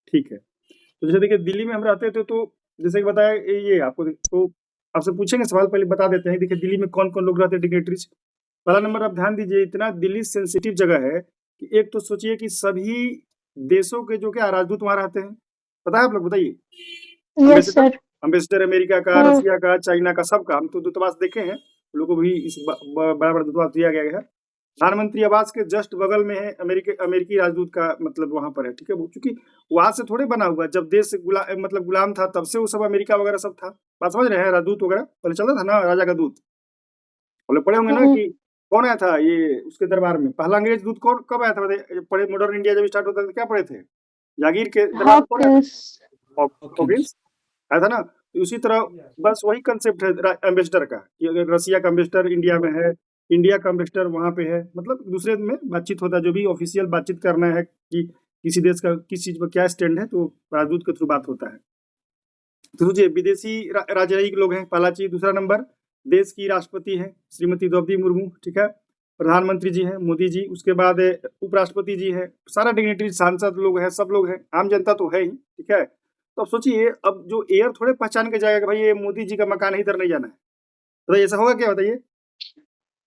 ठीक है। तो जैसे देखिए दिल्ली में हम रहते थे तो जैसे कि बताया ये आपको तो आपसे पूछेंगे सवाल पहले बता देते हैं। देखिए दिल्ली में कौन-कौन लोग रहते हैं डिग्नेटरीज़। पहला नंबर आप ध्यान दीजिए इतना दिल्ली सेंसिटिव जगह है कि एक तो सोचिए कि सभी देशों के जो क्या राजदूत वहाँ रहते हैं। पता है आप लोग बताइए? Yes ambassador sir. Ambassador America का, हम्म। रसिया का, चाइना का सबका। हम तो दूतावास देखे हैं। हम लोग को भी इस बड़ा-बड़ा दूतावास दिया गया है। प्रधानमंत्री आवास के जस्ट बगल में है अमेरिकी राजदूत का मतलब वहाँ पर है, ठीक है? वो चूँकि वहाँ से थोड़े बना हुआ है, जब देश मतलब गुलाम था तब से वो सब अमेरिका वगैरह सब था। बात समझ रहे हैं? राजदूत वगैरह पहले चलता था ना राजा का दूत। मतलब पढ़े होंगे ना हम्म। कि कौन आया था ये उसके दरबार में? पहला अंग्रेज दूत कौन कब आया था बताइए? पढ़े मॉडर्न इंडिया जब स्टार्ट होता था तो क्या पढ़े थे? जागीर के दरबार में कौन आया था? हॉकिंस। हॉकिंस आया था ना? तो उसी तरह बस वही कांसेप्ट है एम्बेसडर का कि अगर रसिया का एम्बेसडर इंडिया में है, इंडिया का एम्बेसडर वहाँ पे है, मतलब दूसरे में बातचीत होता है, जो भी ऑफिशियल बातचीत करना है कि किसी देश का किस चीज़ पर क्या स्टैंड है, तो राजदूत के थ्रू बात होता है। तो सोचिए विदेशी राजनयिक लोग हैं, पहला चीज़। दूसरा नंबर देश की राष्ट्रपति हैं, श्रीमती द्रौपदी मुर्मू, ठीक है? प्रधानमंत्री जी हैं, मोदी जी, उसके बाद उपराष्ट्रपति जी हैं, सारा डिग्निटरी सांसद लोग हैं, सब लोग हैं, आम जनता तो है ही, ठीक है? तो अब सोचिए अब जो एयर थोड़े पहचान के जाएगा कि भाई ये मोदी जी का मकान है, इधर नहीं जाना है। बताइए ऐसा होगा क्या बताइए?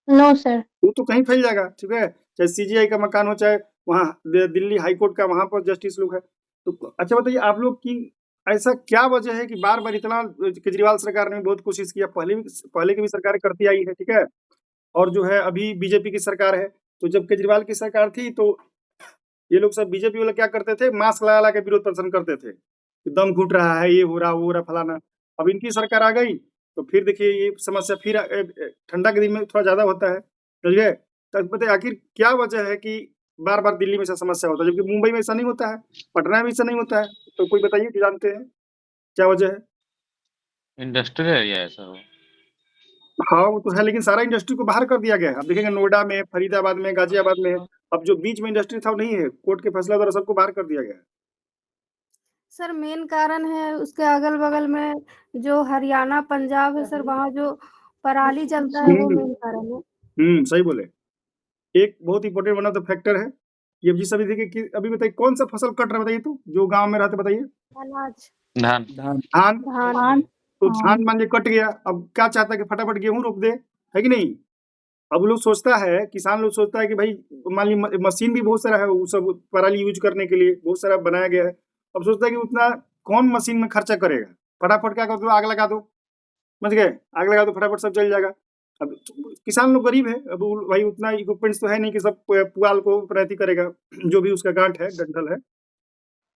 No sir. वो तो कहीं फैल जाएगा, ठीक है? चाहे सीजीआई का मकान हो, चाहे वहाँ दिल्ली हाई कोर्ट का वहाँ पर जस्टिस लोग हैं। तो अच्छा बताइए आप लोग की ऐसा क्या वजह है कि बार-बार इतना केजरीवाल सरकार ने भी बहुत कोशिश किया, पहले की भी सरकारें करती आई है, ठीक है? और जो है अभी बीजेपी की सरकार है, तो जब केजरीवाल की सरकार थी तो ये लोग सब बीजेपी वाले क्या करते थे, मास्क लगा-लगा के विरोध प्रदर्शन करते थे, कि दम घुट रहा है, ये हो रहा, वो हो रहा, फलाना। अब इनकी सरकार आ गई, तो फिर देखिए ये समस्या फिर ठंडा के दिन में थोड़ा ज़्यादा होता है, समझ गए? तो बताइए आखिर क्या वजह है कि बार-बार दिल्ली में ऐसा समस्या होता है, जबकि मुंबई में ऐसा नहीं होता है, पटना में ऐसा नहीं होता है? तो कोई बताइए जो जानते हैं, क्या वजह है? इंडस्ट्रियल एरिया है सर वो। हाँ, वो तो है लेकिन सारा इंडस्ट्री को बाहर कर दिया गया है। आप देखेंगे नोएडा में, फरीदाबाद में, गाजियाबाद में, अब जो बीच में इंडस्ट्री था वो नहीं है, कोर्ट के फैसला द्वारा सबको बाहर कर दिया गया है। सर मेन कारण है उसके अगल-बगल में जो हरियाणा, पंजाब है सर, वहाँ जो पराली जलता है वो हुँ, मेन कारण है। सही बोले। एक बहुत important one of the factor है। ये जिस अभी देखिए कि अभी बताइए कौन-सा फसल कट रहा है बताइए तो? जो गाँव में रहते बताइए? अनाज, धान। धान। धान। तो धान मान लीजिए कट गया, अब क्या चाहता है कि फटाफट गेहूँ रोप दे, है कि नहीं? अब वो लोग सोचता है किसान लोग सोचता है कि भाई मान ली मशीन भी बहुत सारा है वो सब पराली यूज़ करने के लिए, बहुत सारा बनाया गया है। अब सोचता है कि उतना कौन मशीन में खर्चा करेगा? फटाफट क्या कर दो आग लगा दो, समझ गए? आग लगा दो फटाफट सब जल जाएगा। अब किसान लोग गरीब है, अब वो भाई उतना इक्विपमेंट्स तो है नहीं कि सब पुआल को अथी करेगा, जो भी उसका गाँठ है, डंठल है,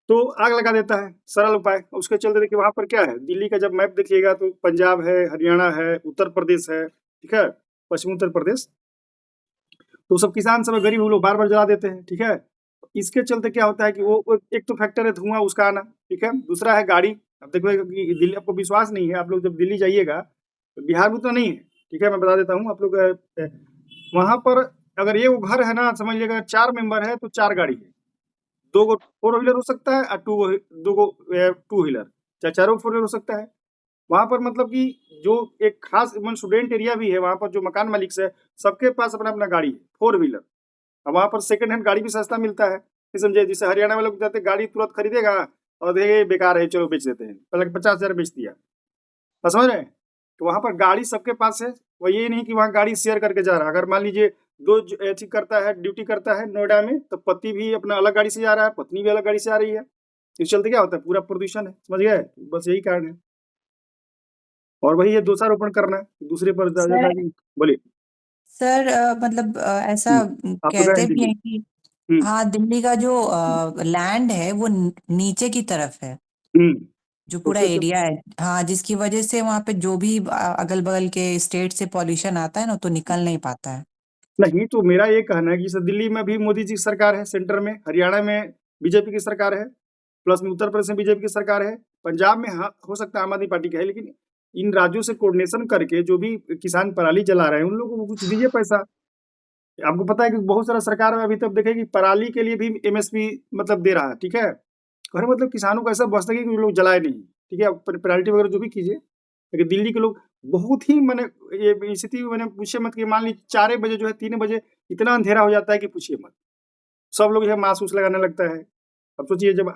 तो आग लगा देता है, सरल उपाय। उसके चलते देखिए वहाँ पर क्या है, दिल्ली का जब मैप देखिएगा तो पंजाब है, हरियाणा है, उत्तर प्रदेश है, ठीक है? पश्चिमी उत्तर प्रदेश, तो सब किसान सब गरीब वो लोग बार-बार जला देते हैं, ठीक है? इसके चलते क्या होता है कि वो एक तो फैक्टर है धुआँ उसका आना, ठीक है? दूसरा है गाड़ी, अब देखिएगा कि दिल्ली आपको विश्वास नहीं है, आप लोग जब दिल्ली जाइएगा, तो बिहार में उतना नहीं है, ठीक है? मैं बता देता हूँ आप लोग वहाँ पर अगर ये वो घर है ना, समझ लीजिएगा 4 मेंबर है तो 4 गाड़ी है। 2 गो फोर व्हीलर हो सकता है और 2 गो टू व्हीलर, चाहे चारों फोर व्हीलर हो सकता है। वहाँ पर मतलब कि जो एक खास स्टूडेंट एरिया भी है, वहाँ पर जो मकान मालिक है, सबके पास अपना-अपना गाड़ी है, फोर व्हीलर। अब वहाँ पर सेकंड हैंड गाड़ी भी सस्ता मिलता है, ये समझे? जैसे हरियाणा वाले लोग जाते हैं गाड़ी तुरंत खरीदेगा और देखेगा ये बेकार है, चलो बेच देते हैं। पहले 50,000 बेच दिया। बात समझ रहे हैं? तो वहाँ पर गाड़ी सबके पास है, वो ये नहीं कि वहाँ गाड़ी शेयर करके जा रहा है। अगर मान लीजिए 2 एथी करता है, ड्यूटी करता है नोएडा में, तो पति भी अपना अलग गाड़ी से जा रहा है, पत्नी भी अलग गाड़ी से आ रही है। इस चलते क्या होता है, पूरा प्रदूषण है, समझ गए? बस यही कारण है। और वही है दोषारोपण करना है, दूसरे पर सर बोलिए। सर मतलब ऐसा हुँ, आप तो गए कहते हैं भी दिल्ली। हैं कि हुँ, हाँ, दिल्ली का जो लैंड है वो नीचे की तरफ है, हुँ, जो तो पूरा उसके चल एरिया है। हाँ, जिसकी वजह से वहाँ पे जो भी अगल-बगल के स्टेट से पॉल्यूशन आता है ना, तो निकल नहीं पाता है। नहीं, तो मेरा ये कहना है कि जैसे दिल्ली में भी मोदी जी की सरकार है सेंटर में, हरियाणा में बीजेपी की सरकार है, प्लस में उत्तर प्रदेश में बीजेपी की सरकार है, पंजाब में हाँ, हो सकता है आम आदमी पार्टी का है, लेकिन इन राज्यों से कोऑर्डिनेशन करके जो भी किसान पराली जला रहे हैं, उन लोगों को कुछ दीजिए पैसा। आपको पता है कि बहुत सारा सरकार अभी तक देखेगी पराली के लिए भी एमएसपी मतलब दे रहा है, ठीक है? और मतलब किसानों को ऐसा बचता है कि वो लोग जलाए नहीं, ठीक है? पेनल्टी वगैरह जो भी कीजिए, लेकिन दिल्ली के लोग बहुत ही मैंने ये स्थिति मैंने पूछिए मत कि मान लीजिए 4 बजे जो है 3 बजे इतना अंधेरा हो जाता है कि पूछिए मत। सब लोग जो है मास-उस लगाने लगता है। अब सोचिए जब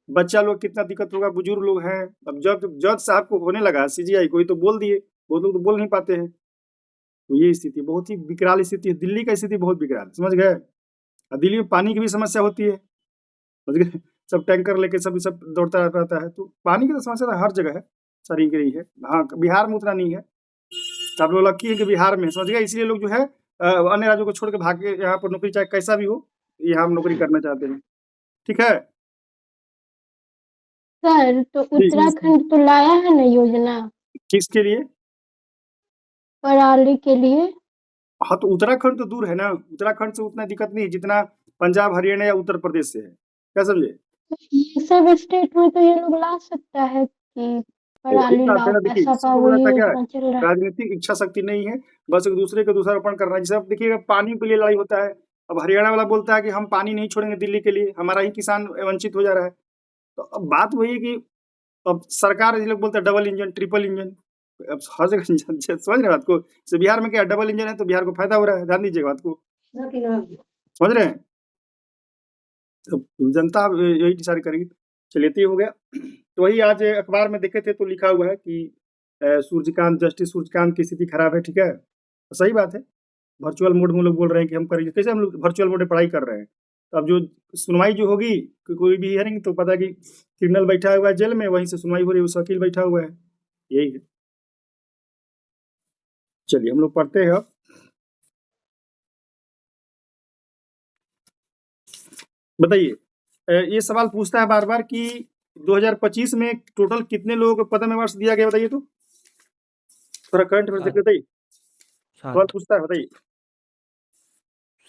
बच्चा लोग कितना दिक्कत होगा, बुजुर्ग लोग हैं। अब जब जज साहब को होने लगा सीजीआई कोई तो बोल दिए, बहुत लोग तो बोल नहीं पाते हैं। तो ये स्थिति बहुत ही विकराल स्थिति है। दिल्ली का स्थिति बहुत विकराल है, समझ गए। और दिल्ली में पानी की भी समस्या होती है, समझ गए। सब टैंकर लेके सब दौड़ता रहता है, तो पानी की तो समस्या तो हर जगह है, सारी की है। हाँ, बिहार में उतना नहीं है। तो आप लोग लकी है कि बिहार में, समझ गए। इसलिए लोग जो है अन्य राज्यों को छोड़ के भाग के यहाँ पर नौकरी, चाहे कैसा भी हो, यहाँ हम नौकरी करना चाहते हैं। ठीक है सर, तो उत्तराखंड तो लाया है ना योजना किसके लिए? पराली के लिए। हाँ, तो उत्तराखंड तो दूर है ना, उत्तराखंड से उतना दिक्कत नहीं है जितना पंजाब, हरियाणा या उत्तर प्रदेश से है। क्या समझे? ये सब स्टेट में तो ये लोग ला सकता है कि पराली लाओ, देखिए, पैसा पाओ, ये योजना चल रहा है। राजनीतिक इच्छा शक्ति नहीं है, बस एक दूसरे को दोषारोपण करना है। जैसे अब देखिएगा, पानी के लिए लड़ाई होता है। अब हरियाणा वाला बोलता है कि हम पानी नहीं छोड़ेंगे दिल्ली के लिए, हमारा ही किसान वंचित हो जा रहा है। तो अब बात वही है कि अब सरकार, ये लोग बोलते हैं डबल इंजन, ट्रिपल इंजन। अब हर जगह समझ रहे बात को। जैसे बिहार में क्या डबल इंजन है, तो बिहार को फायदा हो रहा है, ध्यान दीजिएगा बात को, समझ रहे हैं। तो जनता यही डिसाइड करेगी। चलिए, तो ये हो गया। तो वही आज अखबार में देखे थे तो लिखा हुआ है कि सूर्यकांत, जस्टिस सूर्यकांत की स्थिति खराब है। ठीक है, तो सही बात है। वर्चुअल मोड में लोग बोल रहे हैं कि हम करेंगे, कैसे हम लोग वर्चुअल मोड में पढ़ाई कर रहे हैं। तो अब जो सुनवाई जो होगी, कोई भी हियरिंग, तो पता है कि क्रिमिनल बैठा हुआ है जेल में, वहीं से सुनवाई हो रही है, उस वकील बैठा हुआ है, यही है। चलिए हम लोग पढ़ते हैं अब। बताइए, ये सवाल पूछता है बार बार कि 2025 में टोटल कितने लोगों को पद्म अवार्ड दिया गया, बताइए तो थोड़ा करंट अफेयर से बताइए। सवाल पूछता है, बताइए।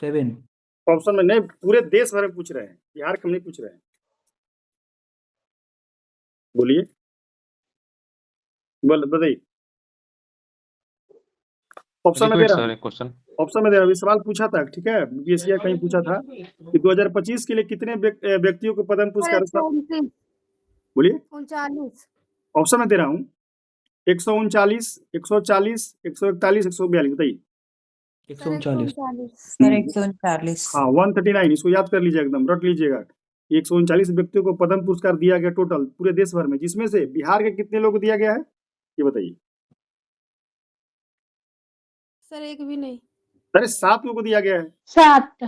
7 ऑप्शन में नहीं, पूरे देश भर में पूछ रहे हैं, बिहार का नहीं पूछ रहे हैं। बोलिए, बताइए। ऑप्शन में दे रहा हूँ, क्वेश्चन ऑप्शन में दे रहा हूँ। सवाल पूछा था, ठीक है, बीपीएससी कहीं पूछा था कि 2025 के लिए कितने व्यक्तियों को पद्म पुरस्कार। बोलिए, 39। ऑप्शन में दे रहा हूँ, 139, 140, 141, 142, बताइए। 139 सर 139। हाँ, 139, इसको याद कर लीजिए, एकदम रट लीजिएगा। 139 व्यक्तियों को पद्म पुरस्कार दिया गया टोटल पूरे देश भर में, जिसमें से बिहार के कितने लोग को दिया गया है, ये बताइए। सर एक भी नहीं। अरे 7 लोगों को दिया गया है। 7।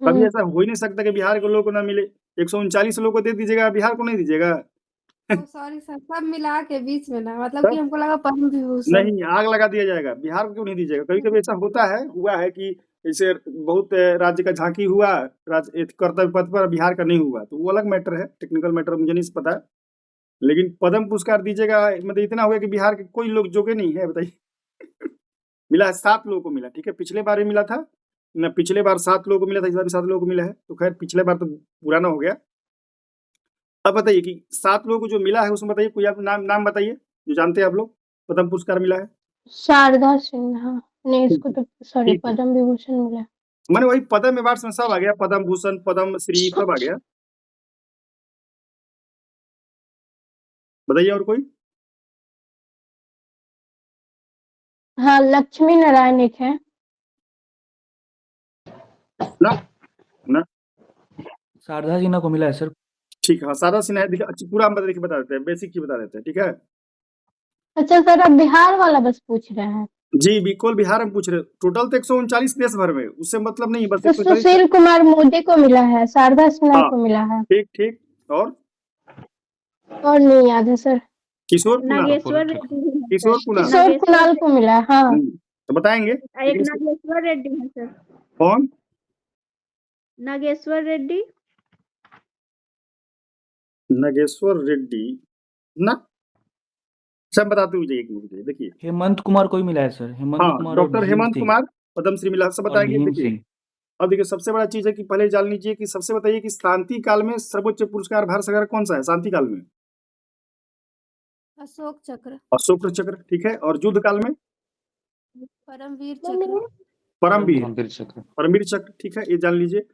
कभी ऐसा हो ही नहीं सकता कि बिहार के लोगों को ना मिले। 139 लोगों को दे दीजिएगा, बिहार को नहीं दीजिएगा। सॉरी सर, सब मिला के बीच में ना, मतलब कि हमको लगा पद्म विभूषण। नहीं, आग लगा दिया जाएगा, बिहार को क्यों नहीं दीजिएगा। कभी कभी ऐसा होता है, हुआ है कि जैसे बहुत राज्य का झांकी हुआ कर्तव्य पथ पर, बिहार का नहीं हुआ, तो वो अलग मैटर है, टेक्निकल मैटर, मुझे नहीं पता। लेकिन पद्म पुरस्कार दीजिएगा, मतलब इतना हो गया कि बिहार के कोई लोग जोगे नहीं है, बताइए। मिला है 7 लोगों को मिला, ठीक है। पिछले बार भी मिला था ना, पिछले बार 7 लोगों को मिला था, इस बार भी 7 लोगों को मिला है। तो खैर, पिछले बार तो पुराना हो गया। अब बताइए कि 7 लोगों को जो मिला है, उसमें बताइए कोई आप नाम बताइए जो जानते हैं आप लोग, पद्म पुरस्कार मिला है। शारदा सिन्हा ने, इसको तो सॉरी ठीक है। पद्म विभूषण मिला। मैंने वही पद्म अवार्ड में सब आ गया, पद्म भूषण, पद्म श्री, सब आ गया। बताइए और कोई। हाँ, लक्ष्मी नारायण एक है। ना ना, शारदा सिन्हा को मिला है सर। ठीक है, शारदा सिन्हा है। अच्छा, पूरा हम बता देते हैं, बेसिक की बता देते हैं, ठीक है। अच्छा सर, अब बिहार वाला बस पूछ रहे हैं। जी, बिल्कुल बिहार में पूछ रहे। टोटल तो 139 देश भर में, उससे मतलब नहीं, बस तो सुशील कुमार मोदी को मिला है, शारदा सिन्हा को मिला है। ठीक ठीक, और नहीं याद है सर। किशोर कुणाल, किशोर कुणाल को मिला है। हाँ, तो बताएंगे। एक नागेश्वर रेड्डी है सर। कौन? नागेश्वर रेड्डी। नागेश्वर रेड्डी ना, सब बताते हुए एक मुझे, देखिए। हेमंत कुमार को ही मिला है सर। हेमंत कुमार, डॉक्टर हेमंत कुमार पद्मश्री मिला, सब बताएंगे। भीम देखिए, सिंह। अब देखिए, सबसे बड़ा चीज है कि पहले जान लीजिए कि सबसे बताइए कि शांति काल में सर्वोच्च पुरस्कार भारत सरकार कौन सा है शांति काल में? अशोक चक्र। अशोक चक्र, ठीक है। और युद्ध काल में? परमवीर चक्र। परमवीर चक्र, ठीक है, ये जान लीजिए।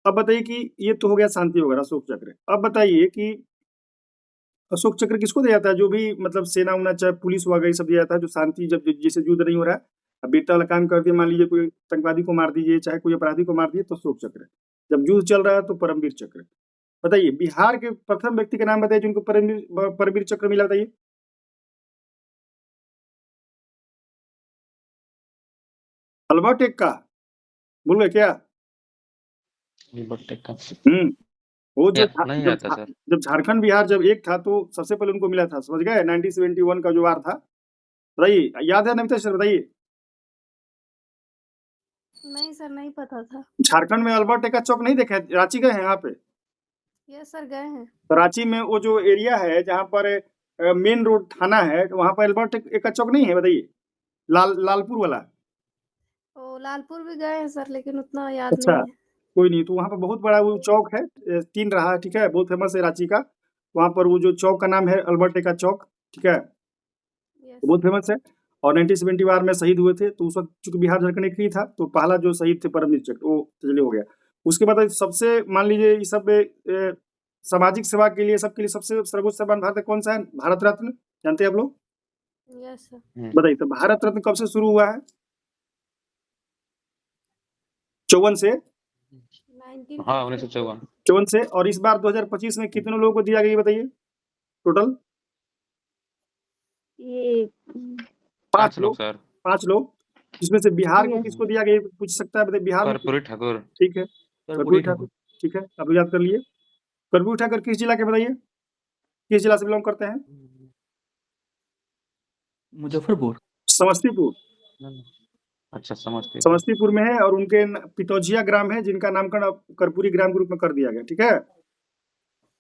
अब बताइए कि ये तो हो गया शांति वगैरह, अशोक चक्र। अब बताइए कि अशोक चक्र किसको दिया जाता है, जो भी मतलब सेना उना, चाहे पुलिस वगैरह सब दिया जाता है, जो शांति, जब जैसे युद्ध नहीं हो रहा है, अब वीरता वाला काम कर दिया, मान लीजिए कोई आतंकवादी को मार दीजिए, चाहे कोई अपराधी को मार दिए, तो अशोक चक्र। जब युद्ध चल रहा है तो परमवीर चक्र। बताइए बिहार के प्रथम व्यक्ति का नाम बताइए जिनको परमवीर चक्र मिला, बताइए। अल्बर्ट एक्का, भूल गए क्या? अल्बर्ट एक्का वो जो नहीं आता सर। जब झारखंड बिहार जब एक था तो सबसे पहले उनको मिला था, समझ गए? 1971 का जो वार था, बताइए याद है नमिता सर, बताइए। नहीं सर, नहीं पता था। झारखंड में अल्बर्ट एक्का चौक नहीं देखा है? रांची गए हैं यहाँ पे? यस सर, गए हैं। तो रांची में वो जो एरिया है जहाँ पर मेन रोड थाना है, वहाँ पर अल्बर्ट एक्का चौक नहीं है, बताइए। लालपुर वाला। ओ लालपुर भी गए हैं सर, लेकिन उतना याद अच्छा, नहीं है। कोई नहीं, तो वहाँ पर बहुत बड़ा वो चौक है, 3 रहा है, ठीक है, बहुत फेमस है रांची का। वहाँ पर वो जो चौक का नाम है अल्बर्ट एक्का चौक, ठीक है, यस। बहुत फेमस है। और 1970 वार में शहीद हुए थे, तो उस वक्त चूंकि बिहार झारखंड एक ही था, तो पहला जो शहीद थे परमवीर चक्र, वो चलिए हो गया। उसके बाद सबसे मान लीजिए ये सब सामाजिक सेवा के लिए सबके लिए सबसे सर्वोच्च सम्मान भारत का कौन सा है? भारत रत्न, जानते हैं आप लोग? Yes sir. बताइए, तो भारत रत्न कब से शुरू हुआ है? 54 से? 1954। हाँ 1954। 54 से। और इस बार 2025 में कितने लोगों को दिया गया, बताइए टोटल? ये 5 लोग लोग, सर। 5 लोग, जिसमें से बिहार को Yes. किसको दिया गया, ये पूछ सकता है, बताइए बिहार में। कर्पूरी ठाकुर। ठीक है, कर्पूरी ठाकुर, ठीक है, आप लोग याद कर लिए। कर्पूरी ठाकुर किस जिला के, बताइए किस जिला से बिलोंग करते हैं? मुजफ्फरपुर। समस्तीपुर। अच्छा, समझते। समस्तीपुर में है, और उनके पितौजिया ग्राम है जिनका नामकरण अब कर्पूरी ग्राम के रूप में कर दिया गया, ठीक है।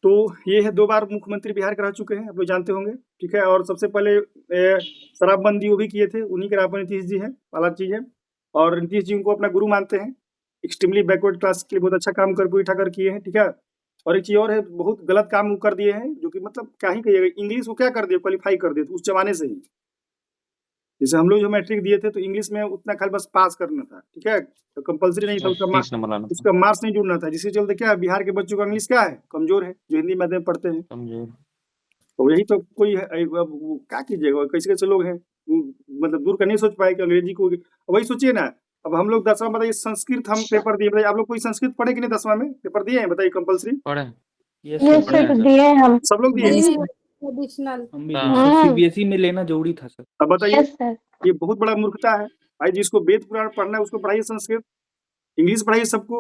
तो ये है, 2 बार मुख्यमंत्री बिहार के रह चुके हैं, आप लोग जानते होंगे, ठीक है। और सबसे पहले शराबबंदी वो भी किए थे, उन्हीं के राह पर नीतीश जी हैं, पहला चीज है। और नीतीश जी उनको अपना गुरु मानते हैं। एक्सट्रीमली बैकवर्ड क्लास के लिए बहुत अच्छा काम कर्पूरी ठाकुर किए हैं, ठीक है। और एक चीज और है, बहुत गलत काम वो कर दिए हैं, जो कि मतलब क्या ही कहिएगा, इंग्लिश को क्या कर दिए, क्वालिफाई कर दिए उस जमाने से ही। जैसे हम लोग जो मैट्रिक दिए थे तो इंग्लिश में उतना खाली बस पास करना था, ठीक है, तो कंपलसरी नहीं था, 30 नंबर लाना था। उसका मार्क्स नहीं जुड़ना था, जिसके चलते क्या है, बिहार के बच्चों का इंग्लिश क्या है, कमजोर है, जो हिंदी माध्यम पढ़ते हैं। कमजोर। तो यही तो कोई है, अब वो क्या कीजिएगा, कैसे कैसे लोग हैं, मतलब दूर का नहीं सोच पाए कि अंग्रेजी को, वही सोचिए ना। अब हम लोग 10वां, बताइए संस्कृत हम पेपर दिए, बताइए आप लोग कोई संस्कृत पढ़े कि नहीं? 10वां में पेपर दिए हैं, बताइए कंपलसरी। पढ़े। यस ये सर, सर दिए हम। सब लोग दिए? Yes, additional. हम भी हाँ। सर सीबीएसई में लेना जरूरी था सर। अब बताइए, यस सर। ये बहुत बड़ा मूर्खता है भाई। जिसको वेद पुराण पढ़ना है उसको पढ़ाइए संस्कृत, इंग्लिश पढ़ाइए सबको।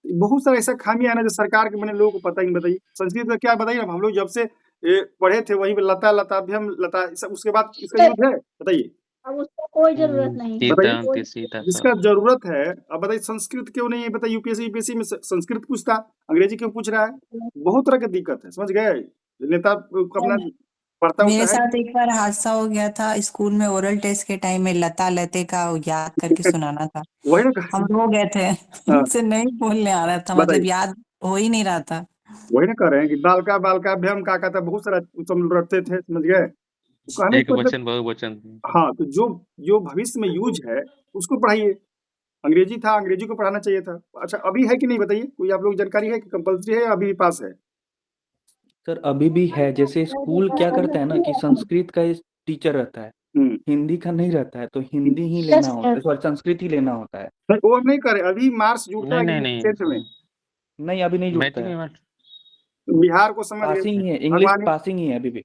बहुत सारा ऐसा खामियां है ना जो सरकार के बने लोगों को पता ही नहीं। बताइए संस्कृत का क्या, बताइए हम लोग जब से पढ़े थे वहीं पे लता लताभ्यम लता, उसके बाद इसका यूज है, बताइए। अब उसको कोई जरूरत नहीं है। बताइए, सीता सीता जिसका जरूरत है। अब बताइए संस्कृत क्यों नहीं है, बताइए यूपीएससी में संस्कृत पूछता, अंग्रेजी क्यों पूछ रहा है? बहुत तरह की दिक्कत है, समझ गए। नेता को अपना पढ़ता मेरे होता है। साथ एक बार हादसा हो गया था स्कूल में, ओरल टेस्ट के टाइम में लता लते का याद करके सुनाना था। वही ना हम रो गए थे, हाँ, मुझसे नहीं बोलने आ रहा था, बताइए, मतलब याद हो ही नहीं रहा था। वही ना कह रहे हैं कि बालका बालका भ्यम का था, बहुत सारा सब रटते थे, समझ गए। तो कहने एक का मतलब, वचन बहुवचन। हाँ, तो जो जो भविष्य में यूज है उसको पढ़ाइए। अंग्रेजी था, अंग्रेजी को पढ़ाना चाहिए था। अच्छा, अभी है कि नहीं, बताइए कोई आप लोग जानकारी है कि कंपलसरी है या अभी भी पास है? सर अभी भी है, जैसे स्कूल क्या करता है ना कि संस्कृत का टीचर रहता है, हम्म, हिंदी का नहीं रहता है, तो हिंदी ही Yes, लेना sir. होता है, सॉरी संस्कृत ही लेना होता है। नहीं, वो अब नहीं करे, अभी मार्क्स जुड़ता है नहीं कि नहीं नहीं 10th में। नहीं अभी नहीं जुड़ता मैट्रिक है, में बिहार को समझ गए, पासिंग ही है, इंग्लिश भगवान पासिंग ही है अभी भी।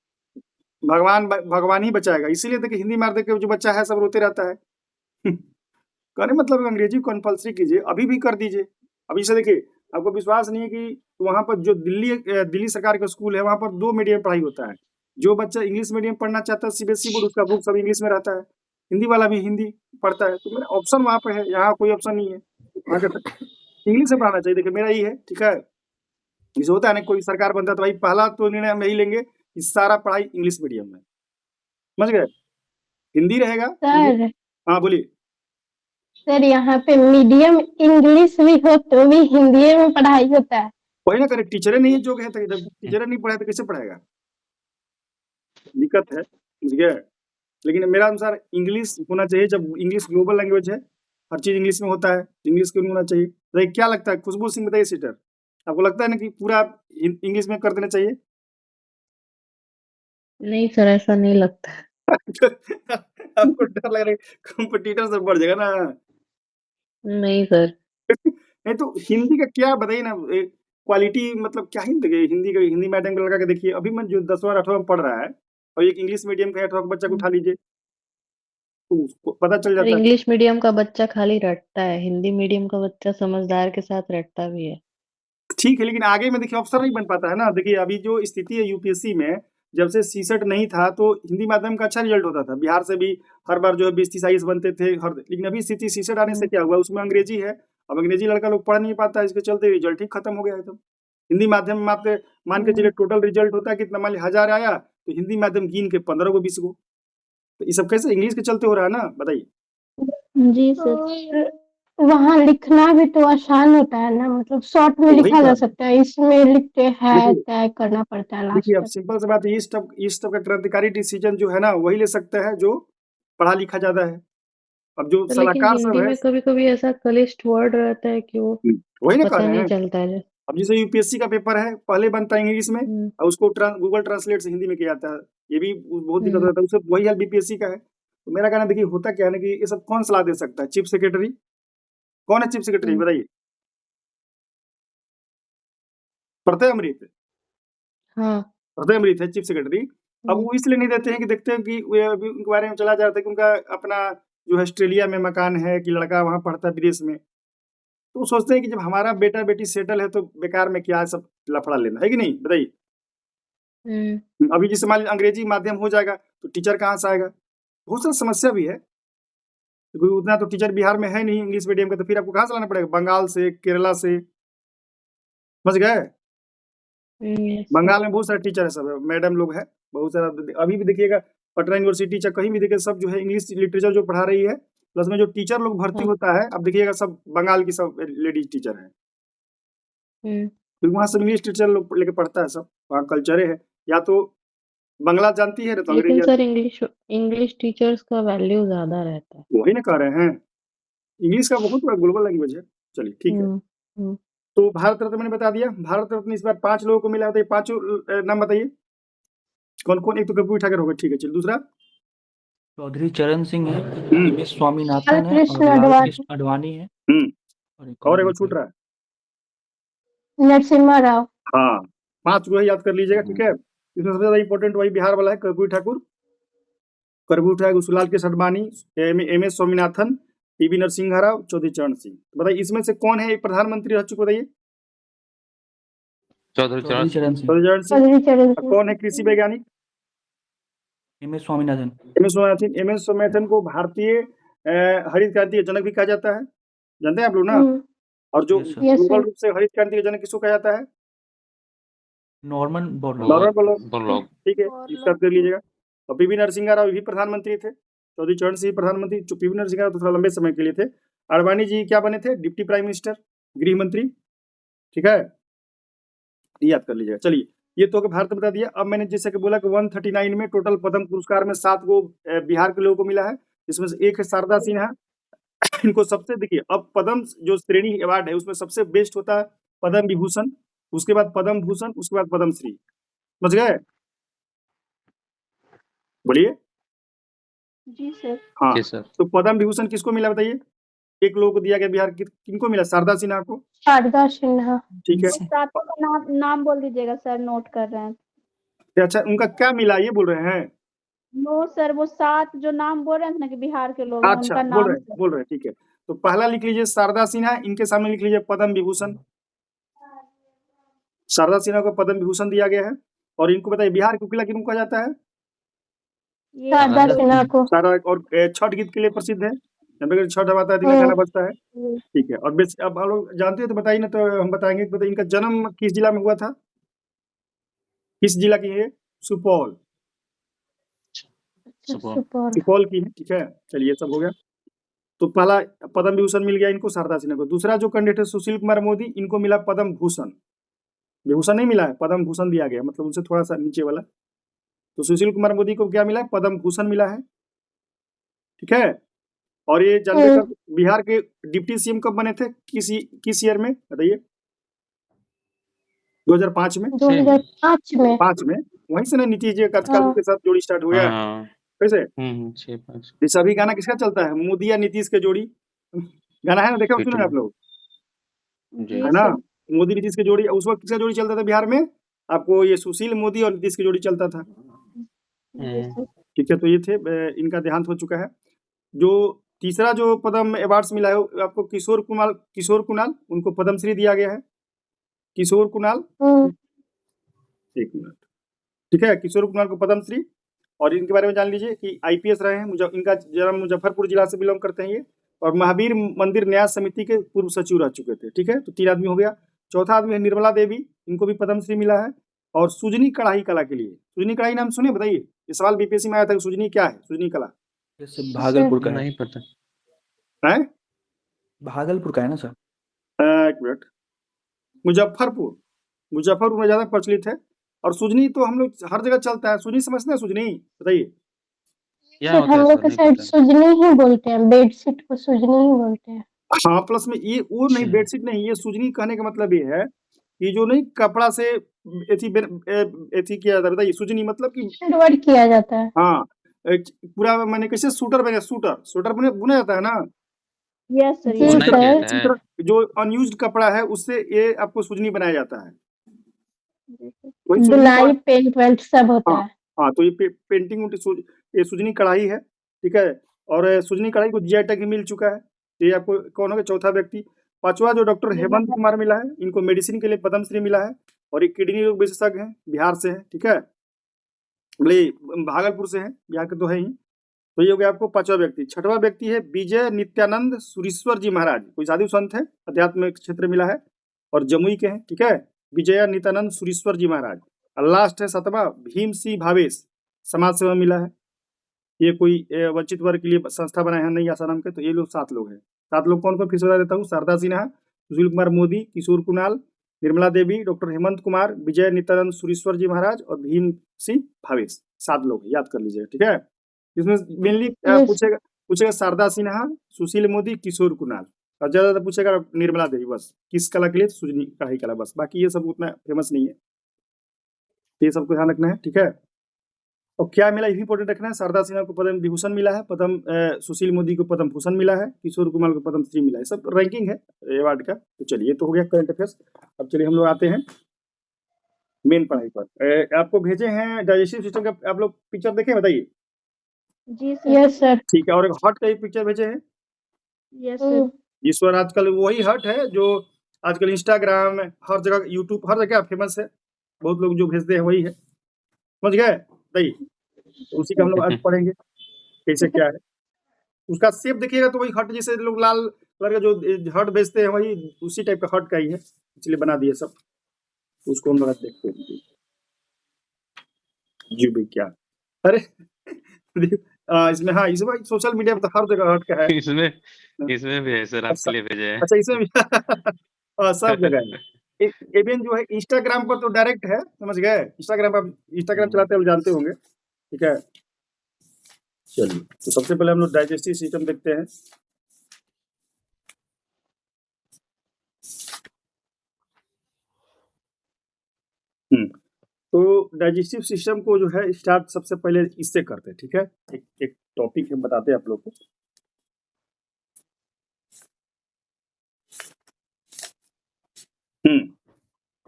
भगवान ही बचाएगा, इसीलिए तो कि हिंदी मार दे के जो बच्चा है सब रोते रहता है। कहने मतलब अंग्रेजी कंपलसरी कीजिए, अभी भी कर दीजिए। अभी से देखिए, आपको विश्वास नहीं है कि वहाँ पर जो दिल्ली सरकार का स्कूल है, वहाँ पर 2 मीडियम पढ़ाई होता है। जो बच्चा इंग्लिश मीडियम पढ़ना चाहता है, सीबीएसई बोर्ड, उसका बुक सब इंग्लिश में रहता है, हिंदी वाला भी हिंदी पढ़ता है। तो मेरा ऑप्शन वहाँ पे है, यहाँ कोई ऑप्शन नहीं है। वहाँ का इंग्लिश से पढ़ाना चाहिए। देखिए मेरा ही है, ठीक है। जैसे होता है ना, कोई सरकार बनता है तो भाई पहला तो निर्णय हम यही लेंगे कि सारा पढ़ाई इंग्लिश मीडियम में, समझ गए। हिंदी रहेगा। सर हाँ बोलिए। सर यहाँ पे मीडियम इंग्लिश भी हो तो भी हिंदी में पढ़ाई होता है। वही ना करे, टीचरें नहीं है जो है, तो जब टीचरें नहीं पढ़ाए तो कैसे पढ़ाएगा? दिक्कत है, समझ गए। लेकिन मेरा अनुसार इंग्लिश होना चाहिए। जब इंग्लिश ग्लोबल लैंग्वेज है, हर चीज इंग्लिश में होता है, इंग्लिश क्यों नहीं होना चाहिए? तो क्या लगता है खुशबू सिंह, बताइए सीटर, आपको लगता है ना कि पूरा इंग्लिश में कर देना चाहिए? नहीं सर, ऐसा नहीं लगता। आपको डर लग रहा है कंपटीटर से बढ़ जाएगा ना? नहीं सर। नहीं तो हिंदी का क्या, बताइए ना, क्वालिटी मतलब क्या ही देखिए हिंदी मीडियम का लगा के देखिए, अभी मैं जो 10वां 8वां में पढ़ रहा है और एक इंग्लिश मीडियम का 8वां का बच्चा को उठा लीजिए, तो उसको पता चल और जाता है। इंग्लिश मीडियम का बच्चा खाली रटता है, हिंदी मीडियम का बच्चा समझदार के साथ रटता भी है। ठीक है, लेकिन आगे में देखिए अफसर नहीं बन पाता है ना। देखिए अभी जो स्थिति है यूपीएससी में, जब से सीसेट नहीं था तो हिंदी माध्यम का अच्छा रिजल्ट होता था, बिहार से भी हर बार जो है 20-30 आईएएस बनते थे लेकिन अभी स्थिति सीसेट आने से क्या हुआ, उसमें अंग्रेजी है, अब अंग्रेजी लड़का लोग पढ़ नहीं पाता है, इसके चलते रिजल्ट ही खत्म हो गया है। एकदम हिंदी माध्यम में आप मान के चलिए टोटल रिजल्ट होता है कितना, मान लीजिए 1000 आया तो हिंदी माध्यम गिन के 15 को 20 को, तो ये सब कैसे इंग्लिश के चलते हो रहा है ना, बताइए। जी सर। और वहाँ लिखना भी तो आसान होता है ना, मतलब शॉर्ट में वही लिखा कह जा रहे हैं। सकता है, इसमें लिखते हैं देखिए तय करना पड़ता है लास्ट देखिए अब तक। सिंपल सी बात है, इस तब का क्रांतिकारी डिसीजन जो है ना वही ले सकता है जो पढ़ा लिखा ज्यादा है। अब जो तो लेकिन सलाहकार सब हिंदी है, में कभी-कभी ऐसा क्लिष्ट वर्ड रहता है कि वो वही ना कह पता रहे नहीं हैं। चलता है। अब जैसे यूपीएससी का पेपर है, पहले बनता है इंग्लिश में और उसको गूगल ट्रांसलेट से हिंदी में किया जाता है, ये भी बहुत दिक्कत होता है, उससे वही हाल बीपीएससी का है। तो मेरा कहना देखिए होता क्या है ना कि ये सब कौन सलाह दे सकता है, चीफ सेक्रेटरी। कौन है चीफ सेक्रेटरी बताइए? प्रत्यय अमृत। हाँ। प्रत्यय अमृत है चीफ सेक्रेटरी। अब वो इसलिए नहीं देते हैं कि देखते हैं कि वे अभी उनके बारे में चला जा रहा था कि उनका अपना जो है ऑस्ट्रेलिया में मकान है, कि लड़का वहां पढ़ता है विदेश में, तो वो सोचते हैं कि जब हमारा बेटा बेटी सेटल है तो बेकार में क्या सब लफड़ा लेना, है कि नहीं बताइए। अभी जैसे मान लीजिए अंग्रेजी माध्यम हो जाएगा तो टीचर कहाँ से आएगा, बहुत सारी समस्या भी है, क्योंकि उतना तो टीचर बिहार में है नहीं इंग्लिश मीडियम का, तो फिर आपको कहाँ से लाना पड़ेगा, बंगाल से, केरला से, समझ गए। बंगाल में बहुत सारे टीचर है, सब मैडम लोग हैं बहुत सारा। अभी भी देखिएगा पटना यूनिवर्सिटी चाहे कहीं भी देखिए सब जो है इंग्लिश लिटरेचर जो पढ़ा रही है, प्लस में जो टीचर लोग भर्ती होता है, अब देखिएगा सब बंगाल की सब लेडीज टीचर है, क्योंकि वहाँ सब इंग्लिश टीचर लोग लेके पढ़ता है, सब वहाँ कल्चर है, या तो बंगला जानती है तो लेकिन अंग्रेजी। सर इंग्लिश टीचर्स का वैल्यू ज्यादा रहता है। वही ना कह रहे हैं, इंग्लिश का बहुत बड़ा ग्लोबल लैंग्वेज है। चलिए ठीक है, तो भारत रत्न मैंने बता दिया, भारत रत्न इस बार 5 लोगों को मिला है, तो ये 5 नाम बताइए कौन कौन। एक तो कपूर ठाकर होगा, ठीक है। चलिए दूसरा, चौधरी चरण सिंह है, एम.एस. स्वामीनाथन है कृष्ण और लाल अडवाणी। कृष्ण आडवाणी है और एक और और एगो है छूट कोई। रहा है। नरसिम्हा राव। हाँ 5 जो है याद कर लीजिएगा, ठीक है। इसमें सबसे ज्यादा इंपॉर्टेंट वही बिहार वाला है, कर्पूरी ठाकुर, सुलाल के सडवानी, एम.एस. स्वामीनाथन, पी.वी. नरसिम्हा राव, चौधरी चरण सिंह। तो बताइए इसमें से कौन है प्रधानमंत्री रह चुके, बताइए। चौधरी चौधरी चरण सिंह। चौधरी चरण सिंह। चौधरी चरण और सिंह। कौन है कृषि वैज्ञानिक? M S. Swaminathan. M S. Swaminathan. M S. Swaminathan को भारतीय हरित क्रांति के जनक भी कहा जाता है, जानते हैं आप लोग ना। और जो Yes, sir. Yes, global sir. रूप से हरित क्रांति के जनक किसको कहा जाता है? Norman Borlaug. Norman Borlaug, Borlaug. ठीक है, बोरलॉग। इसका कर लीजिएगा। और पी.वी. नरसिम्हा राव भी प्रधानमंत्री थे, चौधरी चरण सिंह प्रधानमंत्री, पी.वी. नरसिम्हा राव तो थोड़ा लंबे समय के लिए थे। आडवाणी जी क्या बने थे? डिप्टी प्राइम मिनिस्टर, गृह मंत्री, ठीक है, याद कर लीजिएगा। चलिए ये तो भारत बता दिया। अब मैंने जैसे कि बोला कि 139 में टोटल पद्म पुरस्कार में 7 को बिहार के लोगों को मिला है, इसमें से एक है शारदा सिन्हा। इनको सबसे देखिए, अब पद्म जो श्रेणी अवार्ड है उसमें सबसे बेस्ट होता है पद्म विभूषण, उसके बाद पद्म भूषण, उसके बाद पद्म श्री, समझ गए? बोलिए। जी सर। हाँ जी सर। तो पद्म विभूषण किसको मिला बताइए? एक लोगों को दिया गया बिहार, किनको मिला? शारदा सिन्हा को, शारदा सिन्हा। ठीक है। वो सातों का नाम बोल दीजिएगा सर, नोट कर रहे हैं। अच्छा उनका क्या मिला ये बोल रहे हैं? नो सर, वो 7 जो नाम बोल रहे हैं ना कि बिहार के लोग हैं, अच्छा उनका नाम सर। बोल रहे हैं, ठीक है। तो पहला लिख लीजिए शारदा सिन्हा, इनके सामने लिख लीजिए पद्म विभूषण। शारदा सिन्हा को पद्म विभूषण दिया गया है। और इनको बताइए बिहार के कोकिला किनको कहा जाता है? ये शारदा सिन्हा को। सारा। और छठ गीत के लिए प्रसिद्ध है, जब भी छठ आता है दिन में गाना बजता है, ठीक है। और अब आप लोग जानते हैं तो बताइए ना, तो हम बताएंगे। बताइए इनका जन्म किस जिला में हुआ था? किस जिला की है? सुपौल। सुपौल। सुपौल की है, ठीक है। चलिए सब हो गया। तो पहला पद्म विभूषण मिल गया इनको, शारदा सिन्हा को। दूसरा जो कैंडिडेट है सुशील कुमार मोदी, इनको मिला पद्म भूषण। विभूषण नहीं मिला है, पद्म भूषण दिया गया, मतलब उनसे थोड़ा सा नीचे वाला। तो सुशील कुमार मोदी को क्या मिला है? पद्म भूषण मिला है, ठीक है। और ये जानते कब बिहार के डिप्टी सीएम कब बने थे, किस ईयर में बताइए? 2005 में। 2005 में। 5 में, वहीं से ना नीतीश जी का कार्यकाल के साथ जोड़ी स्टार्ट हो गया, हाँ। कैसे? 6-5। ये सभी गाना किसका चलता है? मोदी या नीतीश के जोड़ी गाना है ना, देखा सुना है आप लोग, जी है ना? मोदी नीतीश की जोड़ी, उस वक्त किसका जोड़ी चलता था बिहार में? आपको ये सुशील मोदी और नीतीश की जोड़ी चलता था। जी सर। ठीक है, तो ये थे इनका देहांत हो चुका है। जो तीसरा जो पद्म अवार्ड्स मिला है आपको किशोर कुणाल, उनको पद्मश्री दिया गया है। किशोर कुणाल, एक मिनट, ठीक है, किशोर कुणाल को पद्मश्री। और इनके बारे में जान लीजिए कि आईपीएस रहे हैं, इनका जन्म मुजफ्फरपुर जिला से बिलोंग करते हैं ये, और महावीर मंदिर न्यास समिति के पूर्व सचिव रह चुके थे। ठीक है, तो 3 आदमी हो गया। चौथा आदमी है निर्मला देवी, इनको भी पद्मश्री मिला है। और सुजनी कढ़ाई कला के लिए, सुजनी कढ़ाई नाम सुने? बताइए, ये सवाल बीपीएससी में आया था कि सुजनी क्या है, सुजनी कला जैसे भागलपुर का है। नहीं पता। है? भागलपुर का है ना सर? एक मिनट, मुजफ्फरपुर में ज्यादा प्रचलित है। और सुजनी तो हम लोग हर जगह चलता है। सुजनी समझते हैं? सुजनी बताइए। क्या सर होता हम है लोग सर? के नहीं साइड पता। सुजनी ही बोलते हैं, बेडशीट को सुजनी ही बोलते हैं। हाँ, प्लस में ये वो नहीं, अच्छा। बेडशीट नहीं, ये सुजनी कहने का मतलब ये है कि जो नहीं कपड़ा से एथी किया जाता है। बताइए, सुजनी मतलब कि वर्क किया जाता है। हाँ, पूरा मैंने कैसे सूटर बने, सूटर बुना जाता है ना। यस सर, जी यस बुनाई सर। किया इसी जाता है। तरह जो अनयूज्ड कपड़ा है उससे ये आपको सुजनी बनाया जाता है। जी सर। वही सुजनी धुलाई पेंट वेंट सब होता हाँ है। हाँ, तो ये पेंटिंग ये सुजनी कढ़ाई है। ठीक है, और सुजनी कढ़ाई को जीआई टैग मिल चुका है। तो ये आपको कौन हो गया? चौथा व्यक्ति। पांचवा जो डॉक्टर हेमंत कुमार मिला है, इनको मेडिसिन के लिए पद्मश्री मिला है, और एक किडनी रोग विशेषज्ञ हैं, बिहार से है। ठीक है, बोले भागलपुर से है, बिहार के तो है ही। तो ये हो गया आपको पांचवा व्यक्ति। छठवा व्यक्ति है विजय नित्यानंद सुरीश्वर जी महाराज, कोई साधु संत है, अध्यात्म क्षेत्र मिला है, और जमुई के हैं। ठीक है, विजय नित्यानंद सुरीश्वर जी महाराज। और लास्ट है सातवां, भीम सिंह भावेश, समाज सेवा मिला है। ये कोई वंचित वर्ग के लिए संस्था बनाए हैं नई आसाराम के। तो ये लोग 7 लोग हैं। 7 लोग कौन कौन? फिर से बता देता हूँ। शारदा सिन्हा, सुशील कुमार मोदी, किशोर कुणाल, निर्मला देवी, डॉक्टर हेमंत कुमार, विजय नित्यानंद सुरीश्वर जी महाराज और भीम सिंह भावेश। 7 लोग हैं, याद कर लीजिएगा। ठीक है, इसमें मेनली पूछेगा शारदा सिन्हा, सुशील मोदी, किशोर कुणाल, और ज्यादातर पूछेगा निर्मला देवी। बस किस कला के लिए? सुजनी कढ़ाई कला। बस बाकी ये सब उतना फेमस नहीं है, ये सबको ध्यान रखना है। ठीक है, और क्या मिला ये भी इंपॉर्टेंट रखना है। शारदा सिन्हा को पद्म विभूषण मिला है, सुशील मोदी को पद्म भूषण मिला है, किशोर कुमार को पद्म श्री मिला है। सब रैंकिंग है अवार्ड का। तो चलिए, तो हो गया करंट अफेयर्स। अब चलिए हम लोग आते हैं मेन पढ़ाई पर। आपको भेजे हैं डाइजेस्टिव सिस्टम का, आप लोग पिक्चर देखें? बताइए। जी सर। Yes sir. ठीक है, और एक हर्ट का एक पिक्चर भेजे हैं। Yes sir. ईश्वर आजकल वही हर्ट है जो आजकल इंस्टाग्राम, हर जगह, यूट्यूब, हर जगह फेमस है। बहुत लोग जो भेजते हैं वही है, समझ गए? बताइए, तो उसी का हम लोग आज पढ़ेंगे कैसे क्या है। उसका शेप देखिएगा तो वही हर्ट, जैसे लोग लाल कलर का जो हर्ट भेजते हैं वही उसी टाइप का हर्ट का ही है, इसलिए बना दिए सब। उसको हम लोग आज देखते हैं। जी भाई क्या, अरे इसमें, हाँ, इसमें सोशल मीडिया पर तो हर जगह हर्ट का है। इसमें भी है सर, आपके लिए भेजे हैं। अच्छा, इसमें भी सब जगह है। इवन जो है इंस्टाग्राम पर तो डायरेक्ट है, समझ गए? इंस्टाग्राम पर, इंस्टाग्राम चलाते हैं, जानते होंगे। ठीक है, चलिए, तो सबसे पहले हम लोग डाइजेस्टिव सिस्टम देखते हैं। तो डाइजेस्टिव सिस्टम को जो है स्टार्ट सबसे पहले इससे करते हैं। ठीक है, एक टॉपिक हम बताते हैं आप लोग को।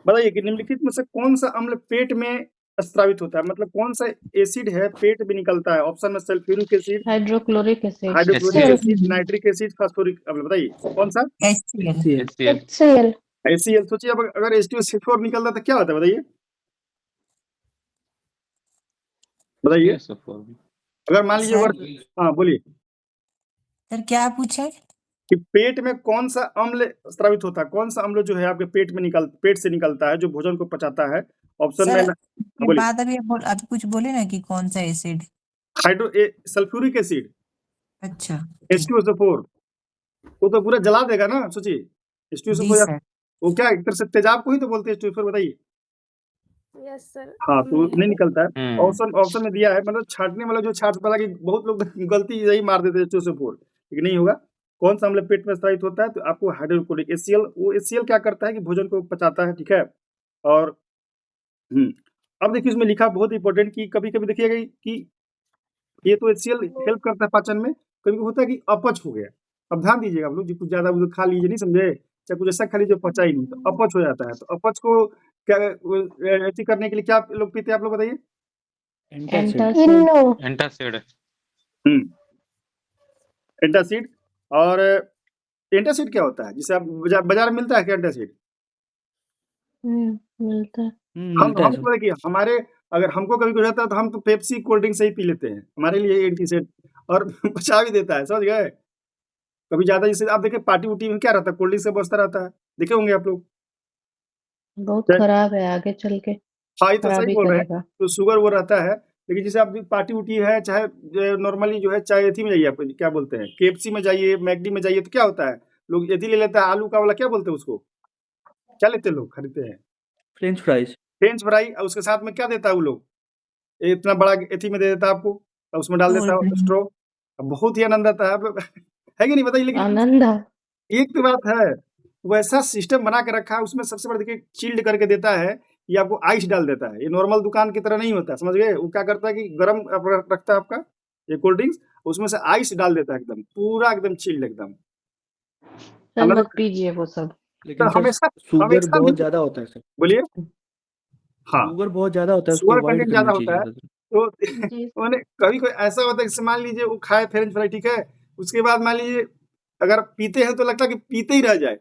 बताइए कि निम्नलिखित में से कौन सा अम्ल पेट में स्रावित होता है? मतलब कौन सा एसिड है पेट में निकलता है? ऑप्शन में sulphuric acid, hydrochloric acid, hydrochloric acid, nitric acid, phosphoric अम्ल। बताइए कौन सा? HCl। HCl। HCl। सोचिए, अब अगर H2SO4 निकलता तो क्या होता है? बताइए, बताइए। अगर मान लीजिए सर? हाँ, बोलिए। सर क्या पूछे? कि पेट में कौन सा अम्ल स्रावित होता है? कौन सा अम्ल जो है आपके पेट से निकलता है, जो भोजन को पचाता है? ऑप्शन में सर ये बोलिए। बात अभी अभी कुछ बोले ना कि कौन सा एसिड? सल्फ्यूरिक एसिड, अच्छा, H2SO4, वो तो पूरा जला देगा ना। सोचिए, जी H2SO4 सर। वो क्या एक तरह से तेजाब को ही तो बोलते हैं H2SO4। बताइए। Yes sir. हाँ, तो नहीं निकलता है। ऑप्शन में दिया है, मतलब छांटने वाला जो छांट वाला, कि बहुत लोग गलती यही मार देते हैं H2SO4, लेकिन नहीं होगा। कौन सा अम्ल पेट में स्रावित होता है? तो आपको हाइड्रोक्लोरिक HCl। वो HCl क्या करता है कि भोजन को पचाता है। ठीक है, और अब देखिए इसमें लिखा बहुत इंपॉर्टेंट, कि कभी कभी देखिएगा कि ये तो HCl हेल्प करता है पाचन में, कभी होता है कि अपच हो गया। अब ध्यान दीजिएगा आप लोग, कुछ ज्यादा खा लीजिए, नहीं समझे, चाहे कुछ ऐसा खा लीजिए जो पचा ही नहीं, तो अपच हो जाता है। तो अपच को क्या ऐसी करने के लिए क्या लोग पीते हैं, आप लोग बताइए? एंटासिड। एंटासिड। इनो एंटासिड। एंटासिड। और एंटासिड क्या होता है, जिसे आप बाजार में मिलता है क्या एंटासिड? मिलता है। हम मिलता है हम सर। तो देखिए, हमारे अगर हमको कभी कुछ होता है तो हम तो पेप्सी कोल्ड ड्रिंक से ही पी लेते हैं, हमारे लिए एंटासिड और बचा भी देता है, समझ गए? कभी ज्यादा जैसे आप देखिए पार्टी उटी में क्या रहता है, कोल्ड ड्रिंक से बचता रहता है, देखे होंगे आप लोग। बहुत चाहे- खराब है, आगे चल के हाँ, ये तो खराब सही ही बोल रहे हैं, करेगा। तो शुगर वो रहता है। लेकिन जैसे आप पार्टी उटी है, चाहे नॉर्मली जो है, चाहे एथी में जाइए, आप क्या बोलते हैं, केएफसी में जाइए, मैकडी में जाइए, तो क्या होता है, लोग एथी ले लेते हैं, आलू का वाला, क्या बोलते हैं उसको, क्या लेते हैं लोग, खरीदते हैं फ्रेंच फ्राइज। फ्रेंच फ्राई, और उसके साथ में क्या देता है वो लोग, इतना बड़ा एथी में दे देता है आपको, और उसमें डाल देता है स्ट्रॉ, बहुत ही आनंद आता है आप लोग है कि नहीं, बताइए। लेकिन आनंद आ एक तो बात है, वैसा सिस्टम बना के रखा है, उसमें सबसे बड़ा देखिए चिल्ड करके देता है, ये आपको आइस डाल देता है, ये नॉर्मल दुकान की तरह नहीं होता, समझ गए? वो क्या करता है कि गर्म रखता है आपका ये कोल्ड ड्रिंक्स, उसमें से आइस डाल देता है, एकदम पूरा एकदम चिल्ड एकदम। सर, मतलब मत पीजिए वो सब। लेकिन तो सर हमेशा शुगर हमेशा बहुत नहीं, ज्यादा होता है सर। बोलिए। हाँ, शुगर बहुत ज्यादा होता है, उसको शुगर अवॉइड कंटेंट करना ज्यादा चाहिए होता है, ज्यादा सर। तो जी मैंने कभी कोई ऐसा होता है कि मान लीजिए वो खाए फ्रेंच फ्राई, ठीक है, उसके बाद मान लीजिए अगर पीते हैं तो लगता है कि पीते ही रह जाए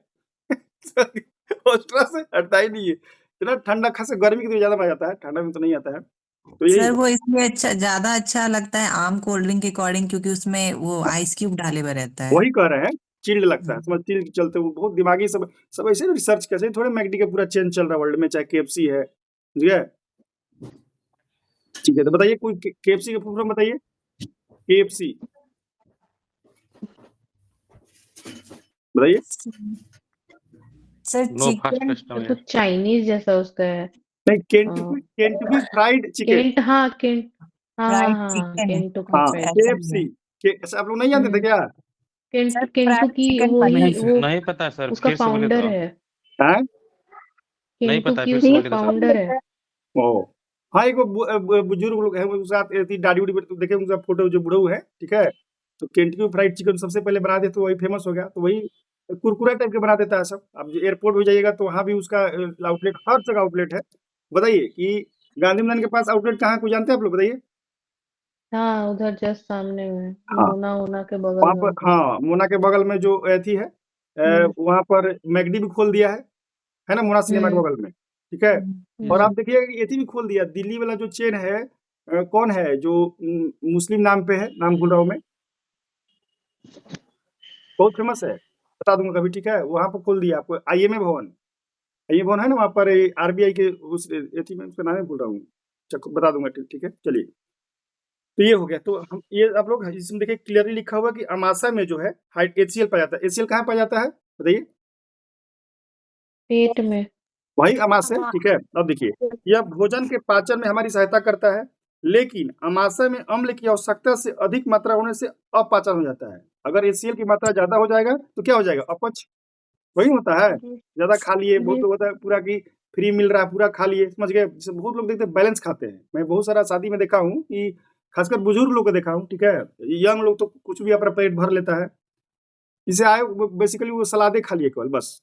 हॉस्टल से हटता ही नहीं है, इतना ठंडा, खास गर्मी के दिन ज्यादा मजा आता है, ठंडा में तो नहीं आता है। तो यही सर वो इसलिए ज्यादा अच्छा लगता है आम कोल्ड ड्रिंक के अकॉर्डिंग, क्योंकि उसमें वो आइस क्यूब डाले हुए रहता है। वही कह रहे हैं, चिल्ड लगता है, समझ, चिल्ड के चलते वो बहुत दिमागी, सब ऐसे रिसर्च कैसे, थोड़े मैकडी का पूरा चेंज चल रहा है वर्ल्ड में, चाहे केएफसी है, ठीक है। ठीक है, तो बताइए कोई केएफसी का फुल फॉर्म बताइए, केएफसी बताइए। Sir no fast chicken system तो है। चाइनीज जैसा उसका है। नहीं, केंटुकी फ्राइड चिकन। केंट, हाँ केंट, हाँ हाँ फ्राइड हाँ चिकन है, केंटुकी हाँ, फ्राइड ऐसा चिकन। ही है। केएफसी के, अच्छा, आप लोग नहीं जानते थे क्या? सर फ्राइड केंटुकी चिकन वही नहीं पनीर। वो नहीं पता सर, उसका फिर से बोले फाउंडर तो। है। हैं? नहीं पता, केंटुकी फिर से उसका बोलिए तो सर। फाउंडर है। ओ, हाँ, एक वो बुजुर्ग लोग हैं, वो उसके साथ ऐसी दाढ़ी उड़ी, तो देखे उनका फोटो, जो बुढ़ऊ है, ठीक है, तो केंटकी फ्राइड चिकन सबसे पहले बना दे, तो वही फेमस हो गया, तो वही कुरकुरा टाइप के बना देता है सब। आप एयरपोर्ट भी जाइएगा तो वहाँ भी उसका आउटलेट, हर जगह आउटलेट है। बताइए कि गांधी मैदान के पास आउटलेट कहाँ है, कोई जानते हैं आप लोग, बताइए। हाँ, उधर जस्ट सामने में हाँ, मोना ओना के बगल वहाँ में पर, उधर। हाँ, मोना के बगल में जो एथी है, हम्म वहाँ पर मैकडी भी खोल दिया है ना, मोना सिनेमा के हम्म बगल में, ठीक है। और आप हम्म देखिए एथी भी खोल दिया, दिल्ली वाला जो चेन है, कौन है जो मुस्लिम नाम पे है, नाम भूल रहा हूँ मैं, बहुत फेमस है, बता दूंगा कभी, ठीक है, वहाँ पर खोल दिया आपको, आईएमए भवन, आईएमए भवन है ना वहाँ पर, आरबीआई के उस एथी में, उसका नाम ही भूल रहा हूँ, बता दूंगा, ठीक ठीक है, चलिए। तो ये हो गया, तो हम ये आप लोग इसमें देखिए क्लियरली लिखा हुआ कि अमाशा में जो है एचसीएल पाया जाता है, एचसीएल कहाँ पाया जाता है, बताइए। पेट में। वही अमाशय, ठीक है। अब देखिए, यह भोजन के पाचन में हमारी सहायता करता है, लेकिन अमाशय में अम्ल की आवश्यकता से अधिक मात्रा होने से अपाचन हो जाता है। अगर एचसीएल की मात्रा ज्यादा हो जाएगा तो क्या हो जाएगा, अपच, वही होता है। जी ज्यादा खा लिए, बहुत जी लोग होता है पूरा की फ्री मिल रहा है, पूरा खा लिए, समझ गए। जैसे बहुत लोग देखते हैं बैलेंस खाते हैं, मैं बहुत सारा शादी में देखा हूँ कि खासकर बुजुर्ग लोग को देखा हूँ, ठीक है, यंग लोग तो कुछ भी अपना पेट भर लेता है, इसे आए बेसिकली वो सलादे खा लिए केवल, बस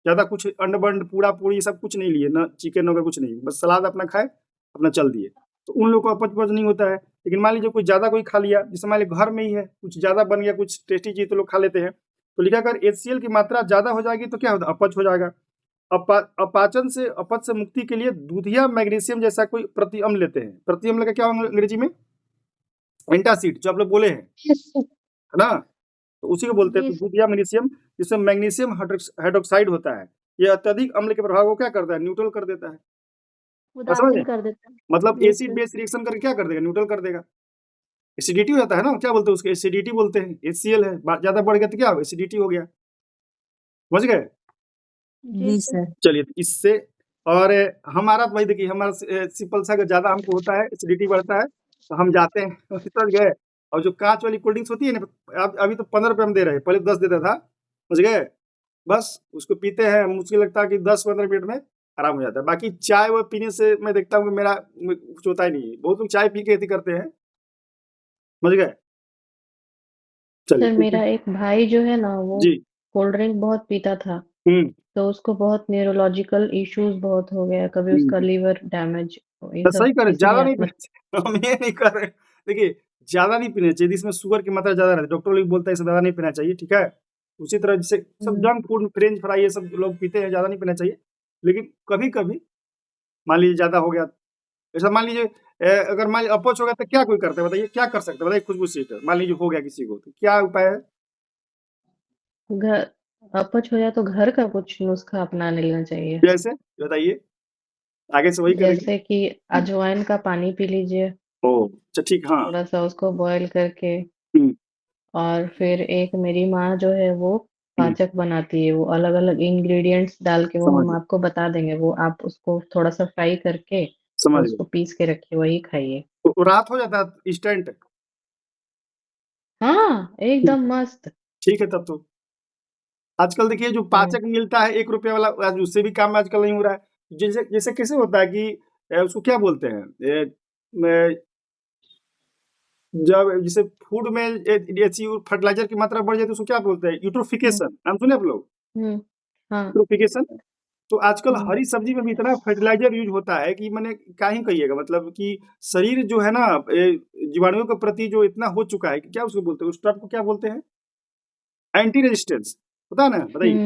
ज्यादा कुछ अंड बंड पूड़ा पूड़ी सब कुछ नहीं लिए, ना चिकन वगैरह कुछ नहीं, बस सलाद अपना खाए, अपना चल दिए, तो उन लोगों को अपच नहीं होता है। लेकिन मान लीजिए कोई ज्यादा कोई खा लिया, जैसे मान लीजिए घर में ही है, कुछ ज्यादा बन गया, कुछ टेस्टी चीज तो लोग खा लेते हैं, तो लिखा कर एचसीएल की मात्रा ज्यादा हो जाएगी तो क्या होता है, अपच हो जाएगा। अपाचन से, अपच से मुक्ति के लिए दूधिया मैग्नीशियम जैसा कोई प्रति अम्ल लेते हैं। प्रति अम्ल का क्या होगा अंग्रेजी में, एंटासिड, जो आप लोग बोले हैं, है ना, तो उसी को बोलते हैं। जी तो दूध या मैग्नीशियम, जिसमें मैग्नीशियम हाइड्रोक्साइड होता है, ये अत्यधिक अम्ल के प्रभाव को क्या करता है, न्यूट्रल कर देता है। समझ उदासीन गए? कर देता है। मतलब जी एसिड सर बेस रिएक्शन करके क्या कर देगा, न्यूट्रल कर देगा। एसिडिटी हो जाता है ना, क्या बोलते हैं उसके, एसिडिटी बोलते हैं, एचसीएल है, ज्यादा बढ़ गया तो क्या एसिडिटी हो गया, समझ गए। जी जी सर सर। चलिए, तो इससे, और हमारा तो भाई देखिए, हमारा सिंपल सा, अगर ज्यादा हमको होता है, एसिडिटी बढ़ता है, तो हम जाते हैं समझ गए। और जो कांच वाली कोल्ड ड्रिंक्स होती है ना, अभी तो 15 रुपए हम दे रहे हैं, पहले 10 देता था, समझ गए, बस उसको पीते हैं, मुझे लगता है कि 10-15 मिनट में आराम हो जाता है। बाकी चाय वो पीने से मैं देखता हूँ कि मेरा कुछ होता ही नहीं है, बहुत लोग चाय पी के ऐसे करते हैं, समझ गए। चलिए सर, ठीक है मेरा एक भाई जो है ना, वो जी। कोल्ड ड्रिंक बहुत पीता था। तो उसको बहुत न्यूरोलॉजिकल इश्यूज बहुत हो गया, कभी उसका लीवर डैमेज, ये तो सब सही करे, इसीलिए ज्यादा नहीं आप पीना चाहिए। हम ये नहीं कर रहे, देखिए ज्यादा नहीं पीना चाहिए, इसमें शुगर की मात्रा ज्यादा रहती है, डॉक्टर लोग बोलता है इसे ज्यादा नहीं पीना चाहिए, ठीक है। उसी तरह जैसे सब जंक फूड, फ्रेंच फ्राई, ये सब लोग पीते हैं, ज्यादा नहीं पीना चाहिए। लेकिन कभी कभी मान लीजिए ज्यादा हो गया, जैसा मान लीजिए अगर मान लीजिए अपच हो गया तो क्या कोई करता है, बताइए क्या कर सकते हैं, बताइए खुशबू सिस्टर, मान लीजिए हो गया किसी को तो क्या उपाय है? घर अपच हो जाए तो घर का कुछ नुस्खा अपनाने लेना चाहिए, जैसे बताइए, आगे से वही करेंगे। जैसे कि अजवाइन का पानी पी लीजिए, ओ अच्छा ठीक, हाँ। थोड़ा सा उसको बॉईल करके। हम्म, और फिर एक मेरी माँ जो है वो हम्म, पाचक बनाती है, वो अलग अलग इंग्रेडिएंट्स डाल के, वो समझ हम गए, आपको बता देंगे, वो आप उसको थोड़ा सा फ्राई करके समझ उसको गए। पीस के रखिए, वही खाइए। तो रात हो जाता है इंस्टेंट? हाँ, एकदम मस्त। ठीक है तब तो। आजकल देखिए जो हम्म पाचक मिलता है 1 रुपया वाला, आज उससे भी काम आजकल नहीं हो रहा है। जैसे जैसे कैसे होता है कि उसको क्या बोलते हैं, जब जैसे फूड में ऐसी फर्टिलाइजर की मात्रा बढ़ जाए तो उसको क्या बोलते हैं, हम्म यूट्रोफिकेशन, नाम सुने आप लोग? हम्म हाँ। यूट्रोफिकेशन। तो आजकल हम्म हरी सब्जी में भी इतना फर्टिलाइजर यूज होता है कि मैंने क्या ही कहिएगा, मतलब कि शरीर जो है ना, जीवाणुओं के प्रति जो इतना हो चुका है कि क्या उसको बोलते हैं, उस टर्म को क्या बोलते हैं, एंटी रेजिस्टेंस, पता है ना, बताइए। हम्म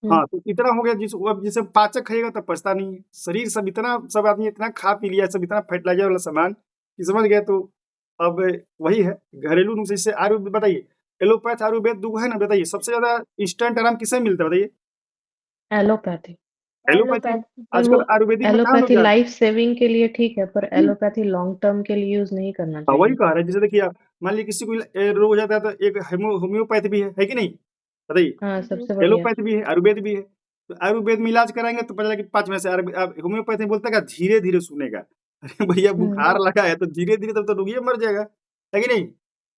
हम्म हाँ, तो इतना हो गया अब जैसे पाचक खाइएगा तब पछता नहीं है शरीर, सब इतना, सब आदमी इतना खा पी लिया, सब इतना फर्टिलाइजर वाला सामान कि समझ गए। तो अब वही है घरेलू नुस्खे, जैसे आयुर्वेद, बताइए एलोपैथ आयुर्वेद दो है ना, बताइए सबसे ज्यादा इंस्टेंट आराम किसे मिलता है, बताइए? एलोपैथी। एलोपैथी। एलोपैथी। पर वो आजकल आयुर्वेदिक में कहाँ लोग एलोपैथी जा लाइफ सेविंग के लिए ठीक है, पर रहे हैं? एलोपैथी लॉन्ग टर्म के लिए यूज नहीं करना हाँ, वही चाहिए। कह रहे हैं, जैसे देखिए आप मान लीजिए किसी को रोग हो जाता है तो एक होम्योपैथ भी है कि नहीं, बताइए? हाँ, जी। सबसे बढ़िया। एलोपैथ भी है, आयुर्वेद भी है। तो आयुर्वेद में इलाज कराएंगे तो पता चला कि 5 में से होम्योपैथ में बोलता है धीरे धीरे सुनेगा। अरे भैया हम्म बुखार लगा है तो धीरे धीरे तब तो रोगी मर जाएगा, है कि नहीं?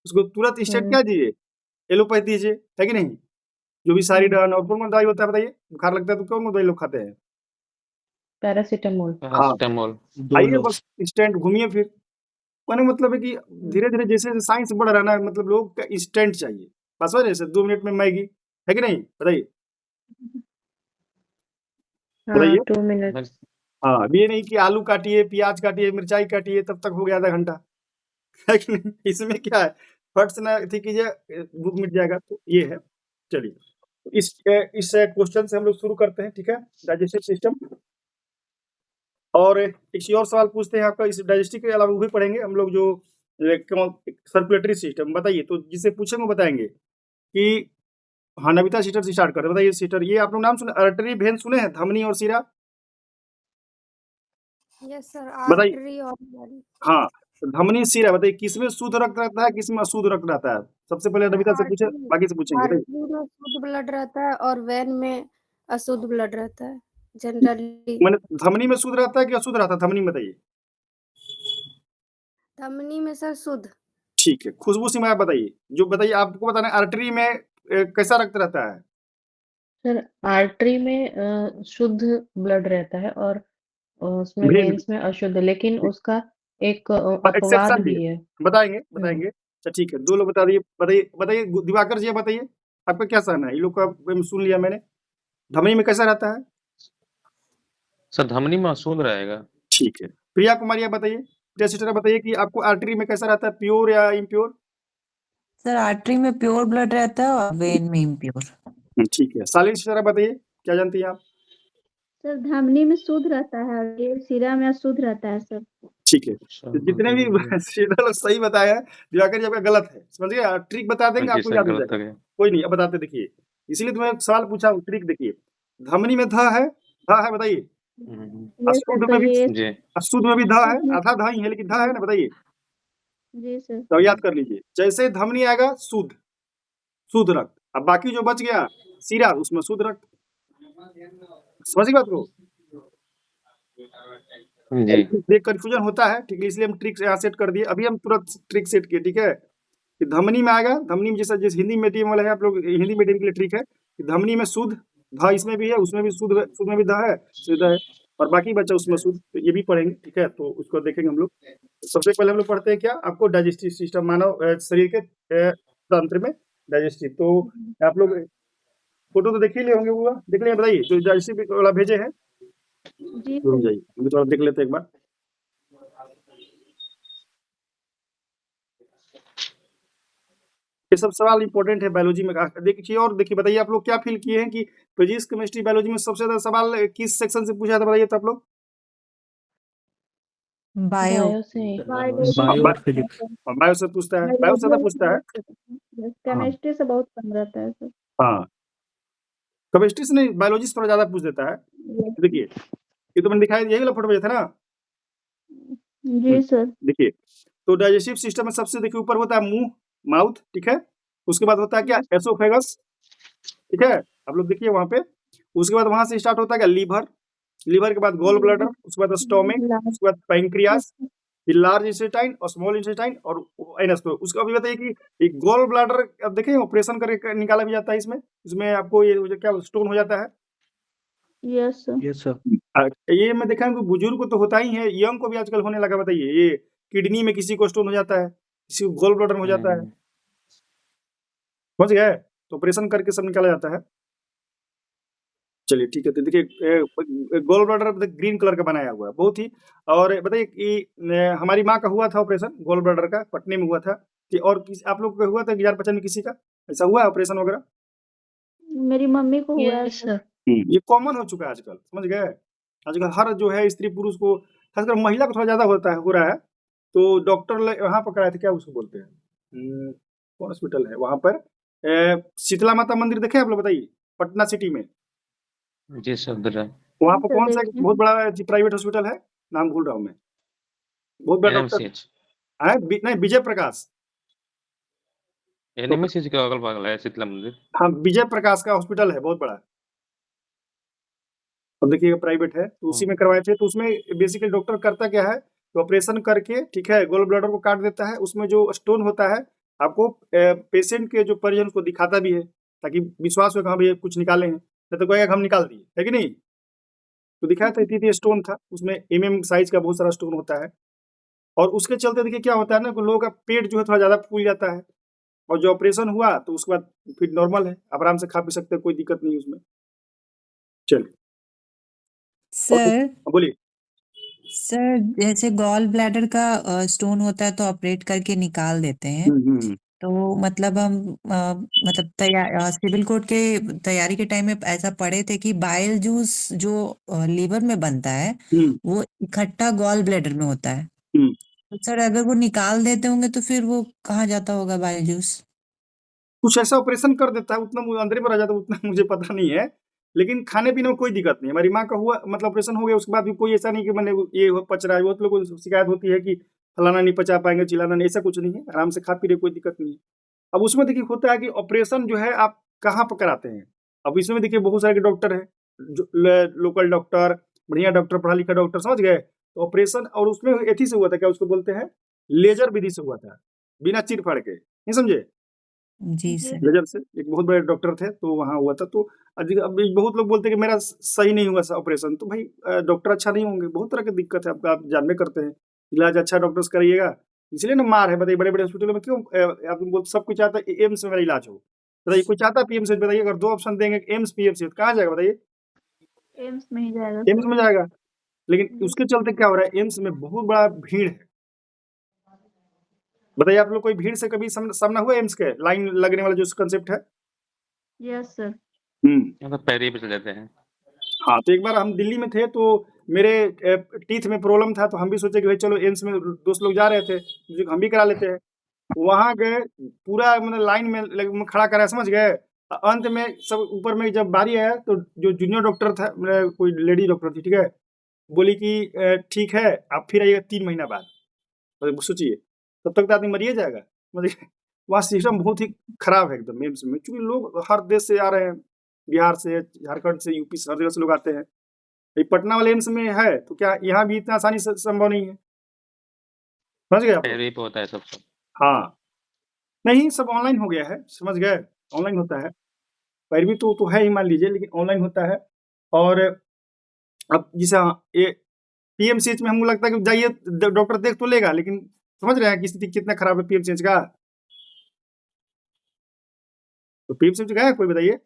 उसको तुरंत इंस्टेंट हम्म क्या दीजिए, एलोपैथ दीजिए, है कि नहीं? जो भी सारी हम्म और कौन कौन दवाई होता है बताइए, बुखार लगता है तो कौन कौन दवाई लोग खाते हैं? पैरासीटामोल। हाँ, पैरासिटामोल। आइए डोलो। बस इंस्टेंट घूमिए फिर। कहने का मतलब है कि हम्म धीरे धीरे जैसे जैसे साइंस बढ़ रहा है ना, मतलब लोगों का इंस्टेंट चाहिए, बस वजह से 2 मिनट में मैगी, है कि नहीं, बताइए? हाँ, बताइए। 2 मिनट। हाँ, अब ये नहीं कि आलू काटिए, प्याज काटिए, मिर्चाई काटिए, तब तक हो गया आधा घंटा, है कि नहीं? इसमें क्या है, फट से ना अथी कीजिए, भूख मिट जाएगा, तो ये है। चलिए, तो इस क्वेश्चन से हम लोग शुरू करते हैं, ठीक है, डाइजेस्टिव सिस्टम। और एक चीज और सवाल पूछते हैं आपका, इस डाइजेस्टिव के अलावा वो भी पढ़ेंगे हम लोग, जो सर्कुलेटरी सिस्टम, बताइए, तो जिसे पूछेंगे वो बताएंगे कि, हाँ नमिता सिस्टर से स्टार्ट करते हैं, बताइए सिस्टर, ये आप लोग नाम सुने, आर्टरी वेन सुने हैं, धमनी और शिरा, यस सर, बताइए। आर्टरी और vein। हाँ, तो धमनी शिरा, बताइए किसमें शुद्ध रक्त रहता है, किसमें अशुद्ध रक्त रहता है? सबसे पहले नमिता से पूछे, आर्टरी बाकी से पूछेंगे, बताइए। आर्टरी में शुद्ध ब्लड रहता है और वेन में अशुद्ध ब्लड रहता है जनरली। मैंने धमनी में शुद्ध रहता है कि अशुद्ध रहता है, धमनी में बताइए। धमनी में सर शुद्ध। ठीक है, खुशबू सिंह आप बताइए, जो बताइए आपको बताना है आर्टरी में कैसा रक्त रहता है? सर, आर्टरी में शुद्ध ब्लड रहता है, और उसमें वेन वेन्स में अशुद्ध, लेकिन में उसका एक एक्सेप्शन अपवाद भी है, भी है। बताएंगे हम्म बताएंगे। अच्छा ठीक है, 2 लोग बता दिए, बताइए बताइए, दिवाकर जी आप बताइए, आपका क्या कहना है, ये लोग का सुन लिया मैंने, धमनी में कैसा रहता है? सर धमनी में अशुद्ध रहेगा। ठीक है, प्रिया कुमारी आप बताइए, प्रिया सिस्टर बताइए कि आपको आर्टरी में कैसा रहता है, प्योर या इम्प्योर? सर आर्टरी में प्योर ब्लड रहता है और वेन में इम्प्योर। ठीक है, सालिन सिस्टर आप बताइए, क्या जानती हैं आप? सर धमनी में शुद्ध रहता है और ये शिरा में अशुद्ध रहता है सर। ठीक है, अच्छा, तो हाँ जितने भी तो सिस्टर लोग सही बताया है, दिवाकर जी आपका गलत है, समझ गए, ट्रिक बता देंगे जी आपको सर याद हो गलत जाएगा। हो गया। कोई नहीं, अब बताते देखिए, इसीलिए तुम्हें एक सवाल पूछा, ट्रिक देखिए, धमनी में ध है, ध है, बताइए। ये सर, अशुद्ध तो में भी, ये जी अशुद्ध में भी ध है, अशुद्ध में। आधा ध ही है लेकिन ध है ना, बताइए। जी सर। तो याद कर लीजिए, जैसे धमनी आएगा शुद्ध, शुद्ध रक्त, अब बाकी जो बच गया सीरा, उसमें शुद्ध रक्त, समझ गए बात को? जी ये कंफ्यूजन होता है, ठीक है, इसलिए हम ट्रिक यहाँ सेट कर दिए, अभी हम तुरंत ट्रिक सेट किए, ठीक है, कि धमनी में आएगा, धमनी में जैसा, जैसे हिंदी मीडियम वाला है, आप लोग हिंदी मीडियम के लिए ट्रिक है कि धमनी में शुद्ध, ध इसमें भी है, उसमें भी शुद्ध, शुद्ध में भी ध है, शुद्ध है, और बाकी बचा उसमें शुद्ध, तो ये भी पढ़ेंगे, ठीक है, तो उसको देखेंगे हम लोग। सबसे पहले हम लोग पढ़ते हैं क्या, आपको डाइजेस्टिव सिस्टम, मानव शरीर के तंत्र में डाइजेस्टिव, तो आप लोग फोटो तो देख ही लिए होंगे वो, देख लिया बताइए जो जैसे भी वाला भेजे हैं। जी रुक सर। जाइए अभी थोड़ा देख लेते हैं एक बार। ये सब सवाल इंपॉर्टेंट है बायोलॉजी में। देखिए और देखिए बताइए आप लोग क्या फील किए हैं कि फिजिक्स केमिस्ट्री बायोलॉजी में सबसे ज्यादा सवाल किस सेक्शन से पूछा था बताइए तो आप लोग। बायो बायो से बायो और फिजिक्स। बायो से पूछता है, बायो से ज्यादा पूछता है। हाँ केमिस्ट्री से बहुत कम रहता है सर। हाँ केमिस्ट्री से नहीं, बायोलॉजी से थोड़ा ज्यादा पूछ देता है। देखिए ये तो मैंने दिखाया, यही वाला फोटो भेजा था ना। जी सर। देखिए तो डाइजेस्टिव सिस्टम में सबसे देखिए ऊपर होता है मुंह, माउथ, ठीक है। उसके बाद होता है क्या, एसोफेगस, ठीक है। आप लोग देखिए वहां पे। उसके बाद वहां से स्टार्ट होता है क्या, लीवर, लीवर के बाद गोल ब्लैडर, उसके बाद स्टोमिक, उसके बाद पैंक्रियास, फिर लार्ज इंटेस्टाइन और स्मॉल इंटेस्टाइन और एनस। तो उसका अभी बताइए कि एक गोल ब्लैडर अब देखिए ऑपरेशन करके निकाला भी जाता है इसमें। इसमें आपको ये क्या स्टोन हो जाता है। Yes sir. Yes sir. ये मैं देखा हूँ कि बुजुर्ग को तो होता ही है, यंग को भी आजकल होने लगा। बताइए ये किडनी में किसी को स्टोन हो जाता है, किसी को गोल ब्लैडर में हो जाता है, समझ गए। तो ऑपरेशन करके सब निकाला जाता है। चलिए ठीक है। तो देखिए गोल ब्लैडर ग्रीन कलर का बनाया हुआ है बहुत ही। और बताइए कि हमारी माँ का हुआ था ऑपरेशन गोल ब्लैडर का, पटने में हुआ था कि और आप लोग का हुआ था जान पहचान में किसी का ऐसा हुआ है ऑपरेशन वगैरह। मेरी मम्मी को हुआ है यस सर। सर। ये कॉमन हो चुका है आजकल, समझ गए। आजकल हर जो है स्त्री पुरुष को, खासकर महिला को थोड़ा ज्यादा होता है, हो रहा है। तो डॉक्टर वहां पर कराए थे, क्या उसको बोलते हैं, कौन हॉस्पिटल है वहां पर, शीतला माता मंदिर देखे आप लोग बताइए, पटना सिटी में। जी सर उधर वहां जी पर सर कौन सा देखे। बहुत बड़ा प्राइवेट हॉस्पिटल है, नाम भूल रहा हूँ मैं, बहुत बड़ा डॉक्टर एनएमसीएच है, नहीं विजय प्रकाश। तो एनएमसीएच के अगल बगल है शीतला मंदिर। हाँ विजय प्रकाश का हॉस्पिटल है बहुत बड़ा। अब देखिए प्राइवेट है तो उसी में करवाए थे। तो उसमें बेसिकली डॉक्टर करता क्या है, तो ऑपरेशन करके, ठीक है, गोल ब्लैडर को काट देता है। उसमें जो स्टोन होता है आपको पेशेंट के जो परिजन को दिखाता भी है, ताकि विश्वास हो कि हाँ भैया कुछ निकाले हैं, नहीं तो कहेगा हम निकाल दिए, है कि नहीं। तो दिखाया था इतनी स्टोन था उसमें, साइज का बहुत सारा स्टोन होता है। और उसके चलते देखिए क्या होता है ना, लोगों का पेट जो है थोड़ा ज्यादा फूल जाता है। और जो ऑपरेशन हुआ तो उसके बाद फिर नॉर्मल है, आप आराम से खा पी सकते हैं, कोई दिक्कत नहीं है उसमें। चलिए और सर बोलिए। सर जैसे गॉल ब्लैडर का स्टोन होता है तो ऑपरेट करके निकाल देते हैं। तो मतलब हम मतलब सिविल कोर्ट के तैयारी के टाइम में ऐसा पढ़े थे कि बाइल जूस जो लीवर में बनता है हम्म, वो इकट्ठा गॉल ब्लैडर में होता है। हम्म। तो सर अगर वो निकाल देते होंगे तो फिर वो कहाँ जाता होगा बाइल जूस। कुछ ऐसा ऑपरेशन कर देता है, उतना अंदर में रह जाता है, उतना मुझे पता नहीं है। लेकिन खाने पीने में कोई दिक्कत नहीं। हमारी माँ का हुआ मतलब ऑपरेशन हो गया, उसके बाद भी कोई ऐसा नहीं कि मैंने ये पच रहा है। बहुत लोगों को शिकायत होती है कि फलाना नहीं पचा पाएंगे, चिलाना नहीं, ऐसा कुछ नहीं है, आराम से खा पी रहे, कोई दिक्कत नहीं है। अब उसमें देखिए होता है कि ऑपरेशन जो है आप कहाँ पर कराते हैं। अब इसमें देखिए बहुत सारे डॉक्टर है, लोकल डॉक्टर, बढ़िया डॉक्टर, पढ़ा लिखा डॉक्टर, समझ गए। तो ऑपरेशन और उसमें एथी से हुआ था, क्या उसको बोलते हैं, लेजर विधि से हुआ था, बिना चीर फाड़ के, नहीं समझे। जी सर। लेजर से एक बहुत बड़े डॉक्टर थे तो वहाँ हुआ था। तो अब बहुत लोग बोलते हैं कि मेरा सही नहीं हुआ ऑपरेशन। तो भाई डॉक्टर अच्छा नहीं होंगे, बहुत तरह की दिक्कत है, आपका आप जानबे करते हैं। इलाज अच्छा डॉक्टर से करिएगा, इसलिए ना मार है। बताइए बड़े बड़े हॉस्पिटलों में क्यों आप सब कुछ चाहता है एम्स में मेरा इलाज हो। बताइए कोई चाहता है पीएमसीएच, बताइए अगर दो ऑप्शन देंगे एम्स पीएमसीएच, कहाँ जाएगा बताइए, एम्स में ही जाएगा एम्स सर। में जाएगा। लेकिन उसके चलते क्या हो रहा है, एम्स में बहुत बड़ा भीड़ है। बताइए आप लोग कोई भीड़ से कभी सामना हुआ एम्स के लाइन लगने वाला जो कंसेप्ट है। Yes sir. मतलब पैर ही पे चल जाते हैं। हाँ तो एक बार हम दिल्ली में थे तो मेरे टीथ में प्रॉब्लम था, तो हम भी सोचे कि भाई चलो एम्स में दोस्त लोग जा रहे थे, हम भी करा लेते हैं। वहां गए, पूरा मतलब लाइन में खड़ा करा, समझ गए। अंत में सब ऊपर में जब बारी आया तो जो जूनियर डॉक्टर था, कोई लेडी डॉक्टर थी, ठीक है, बोली कि ठीक है आप फिर आइएगा 3 महीना बाद। मतलब सोचिए तब तक तो आदमी मरिए जाएगा। मतलब वहाँ सिस्टम बहुत ही खराब है एकदम एम्स में, क्योंकि लोग हर देश से आ रहे हैं, बिहार से, झारखंड से, यूपी से, हर जगह से लोग आते हैं। ये पटना वाले एम्स में है तो क्या यहाँ भी इतना आसानी से संभव नहीं है, समझ गए आप लोग? पैर ही पे होता है सब। हाँ नहीं, सब ऑनलाइन हो गया है, समझ गए, ऑनलाइन होता है। पैरवी तो है ही मान लीजिए, लेकिन ऑनलाइन होता है। और अब जैसे ये पीएमसीएच में हमको लगता है कि जाइए डॉक्टर देख तो लेगा, लेकिन समझ रहे हैं कि स्थिति कितना खराब है पीएमसीएच का। तो पीएमसीएच गया है कोई, बताइए।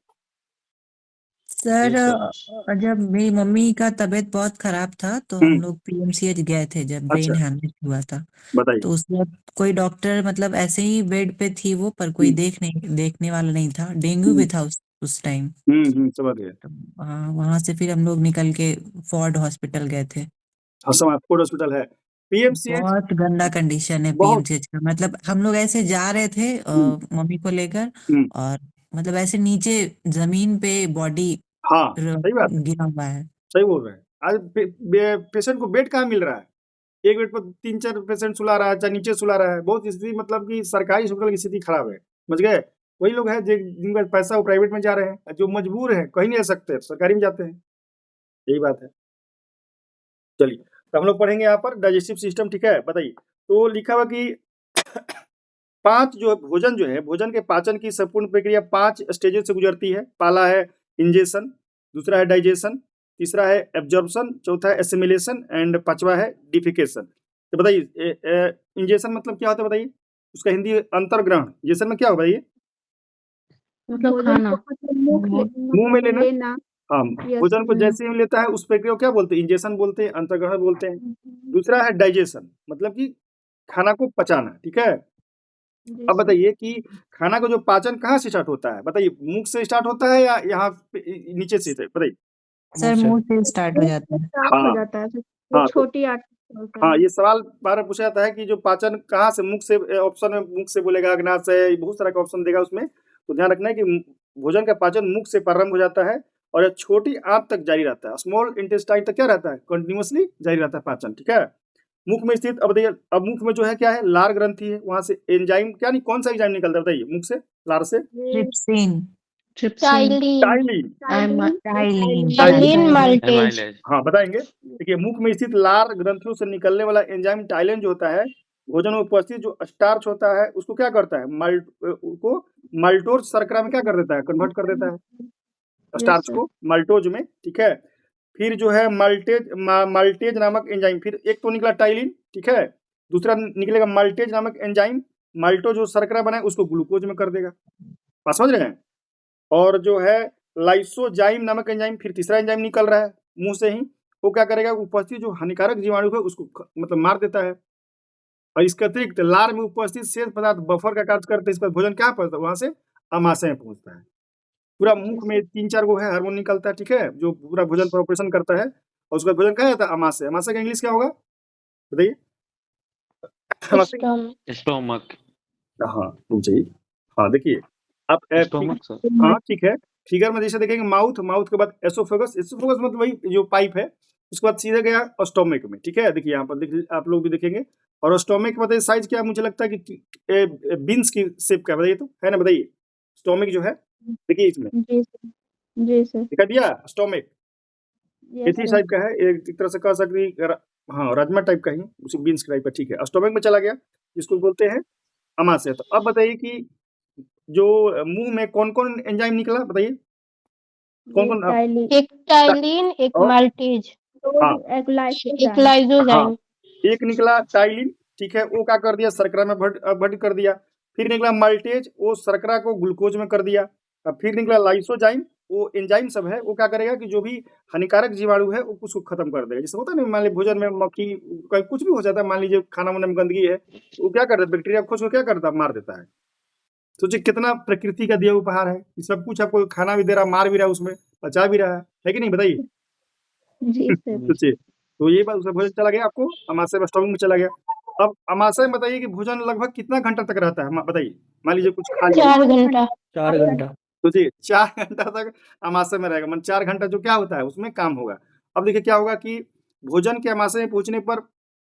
सर जी सर। जब मेरी मम्मी का तबीयत बहुत खराब था तो हम लोग पीएमसीएच गए थे जब ब्रेन अच्छा हेमरेज हुआ था। बताइए। तो उस वक्त कोई डॉक्टर मतलब ऐसे ही बेड पे थी वो, पर कोई देखने वाला नहीं था। डेंगू भी था उस टाइम। समझ गए। तो वहां से फिर हम लोग निकल के फोर्ड हॉस्पिटल गए थे। हाँ समझ, फोर्ड हॉस्पिटल है, पीएमसीएच बहुत गंदा कंडीशन है बहुत। पीएमसीएच का। मतलब हम लोग ऐसे जा रहे थे हम्म, मम्मी को लेकर, हम्म, और मतलब ऐसे नीचे जमीन पे बॉडी हाँ सही बात है, गिरा हुआ है। सही बोल रहे हैं। आज पेशेंट को बेड कहाँ मिल रहा है, एक बेड पर 3-4 पेशेंट सुला रहा है, चाहे नीचे सुला रहा है। बहुत स्थिति मतलब कि सरकारी हॉस्पिटल की स्थिति खराब है, समझ गए। वही लोग हैं जिनका पैसा वो प्राइवेट में जा रहे हैं, जो मजबूर हैं कहीं नहीं रह सकते सरकारी में जाते हैं, यही बात है। चलिए तो हम लोग पढ़ेंगे यहाँ पर डाइजेस्टिव सिस्टम, ठीक है। बताइए, तो लिखा हुआ कि 5 जो भोजन जो है, भोजन के पाचन की संपूर्ण प्रक्रिया 5 स्टेजेस से गुजरती है। पहला है इंजेशन, दूसरा है डाइजेशन, तीसरा है एब्जॉर्प्शन, चौथा है एसिमिलेशन एंड पांचवा है डिफिकेशन। तो बताइए इंजेशन मतलब क्या होता है, बताइए उसका हिंदी अंतर्ग्रहण। इंजेशन में क्या होगा बताइए? मतलब भोजन खाना। को मतलब मुंह में लेना। लेना। हाँ, यस। भोजन को जैसे ही लेता है उस प्रक्रिया को क्या बोलते हैं? इंजेशन बोलते हैं, अंतर्ग्रहण बोलते हैं। दूसरा है डाइजेशन, मतलब कि खाना को पचाना, ठीक है। जी अब सर। बताइए कि खाना का जो पाचन कहाँ से स्टार्ट होता है, बताइए मुख से स्टार्ट होता है या यहाँ नीचे से? बताइए। सर मुंह मुंह से। से स्टार्ट हो जाता है। स्टार्ट हो हाँ जाता है, वो हाँ, तो छोटी आंत होता हाँ है। ये सवाल बार बार पूछा जाता है कि जो पाचन कहाँ से, मुख से, ऑप्शन में मुख से बोलेगा, अग्नाशय से, बहुत सारा का ऑप्शन देगा उसमें। तो ध्यान रखना है कि भोजन का पाचन मुख से प्रारंभ हो जाता है और यह छोटी आंत तक जारी रहता है। स्मॉल इंटेस्टाइन तक क्या रहता है? कंटिन्यूअसली जारी रहता है पाचन, ठीक है। मुख में स्थित, अब बताइए, अब मुख में जो है क्या है? लार ग्रंथि है, वहां से एंजाइम, क्या नहीं, कौन सा एंजाइम निकलता है बताइए मुख से, लार से? Trypsin. Trypsin. Ptyalin ptyalin. Ptyalin. Ptyalin maltase. Amylase. हाँ बताएंगे। देखिए मुख में स्थित लार ग्रंथियों से निकलने वाला एंजाइम टाइलिन जो होता है, भोजन में उपस्थित जो स्टार्च होता है उसको क्या करता है? को माल्टोज शर्करा में क्या कर देता है? कन्वर्ट कर देता है यस स्टार्च सर। को माल्टोज में, ठीक है। फिर जो है माल्टेज नामक एंजाइम, फिर एक तो निकला टाइलिन, ठीक है, दूसरा निकलेगा माल्टेज नामक एंजाइम। माल्टोज जो शर्करा बनाए उसको ग्लूकोज में कर देगा, बात समझ रहे हैं। और जो है लाइसोजाइम नामक एंजाइम, फिर तीसरा एंजाइम निकल रहा है मुंह से ही, वो क्या करेगा? उपस्थित जो हानिकारक जीवाणु है उसको मतलब मार देता है। और इसके अतिरिक्त लार में उपस्थित शेष पदार्थ बफर का कार्य करते हैं, इसका भोजन क्या पहुंचता है? वहां से अमाशय में पहुंचता है। पूरा मुख में 3-4 गो है हार्मोन निकलता है, ठीक है, जो पूरा भोजन पर ऑपरेशन करता है। और उसका भोजन कहा जाता है अमाशय। अमाशय का इंग्लिश क्या होगा बताइए? अमाशय। स्टोमक। हाँ रुक जाइए, हाँ देखिए आप स्टोमक सर। हाँ ठीक है, फिगर में जैसे देखेंगे माउथ, माउथ के बाद एसोफेगस, एसोफेगस मतलब वही जो पाइप है, उसके बाद सीधे गया स्टोमक में, ठीक है। देखिए यहाँ पर देखिए, आप लोग भी देखेंगे। और स्टोमक बताइए साइज क्या है? मुझे लगता है कि बीन्स की शेप का, बताइए तो, है ना, बताइए। स्टोमक जो है, देखिए इसमें जी सर। जी सर। दिखा दिया स्टोमक, यस इसी सर। टाइप का है, एक तरह से कह सकते हैं, हाँ राजमा टाइप का ही, उसी बीन्स टाइप का, ठीक है। स्टोमक में चला गया, जिसको बोलते हैं अमाशय। तो अब बताइए कि जो मुंह में कौन कौन एंजाइम निकला, बताइए कौन कौन? टाइलिन। एक टाइलिन, एक और माल्टेज, हाँ एक लाइसोजाइम। एक लाइसोजाइम। हाँ, एक निकला टाइलिन, ठीक है, वो क्या कर दिया? शर्करा में भट कर दिया। फिर निकला माल्टेज, वो शर्करा को ग्लूकोज में कर दिया। अब फिर निकला लाइसोजाइम, वो एंजाइम सब है, वो क्या करेगा कि जो भी हानिकारक जीवाणु है वो उसको खत्म कर देगा। जैसे होता है ना, मान लीजिए भोजन में मक्खी, कुछ भी हो जाता है, मान लीजिए खाना वाना में गंदगी है, वो क्या करता है? बैक्टीरिया खुद को क्या करता है? मार देता है। सोचिए कितना प्रकृति का दिया उपहार है, सब कुछ आपको खाना भी दे रहा, मार भी रहा, उसमें पचा भी रहा है कि नहीं, बताइए। जी सर। सोचिए, तो ये बात, उसका भोजन चला गया आपको अमाशय में, स्टोमक में चला गया। अब अमाशय में बताइए कि भोजन लगभग कितना घंटा तक रहता है, बताइए। मान लीजिए कुछ खा लिया, 4 घंटा। 4 घंटा। सोचिए 4 घंटा तक अमाशय में रहेगा, मतलब 4 घंटा जो क्या होता है उसमें काम होगा। अब देखिए क्या होगा कि भोजन के अमाशय में पहुंचने पर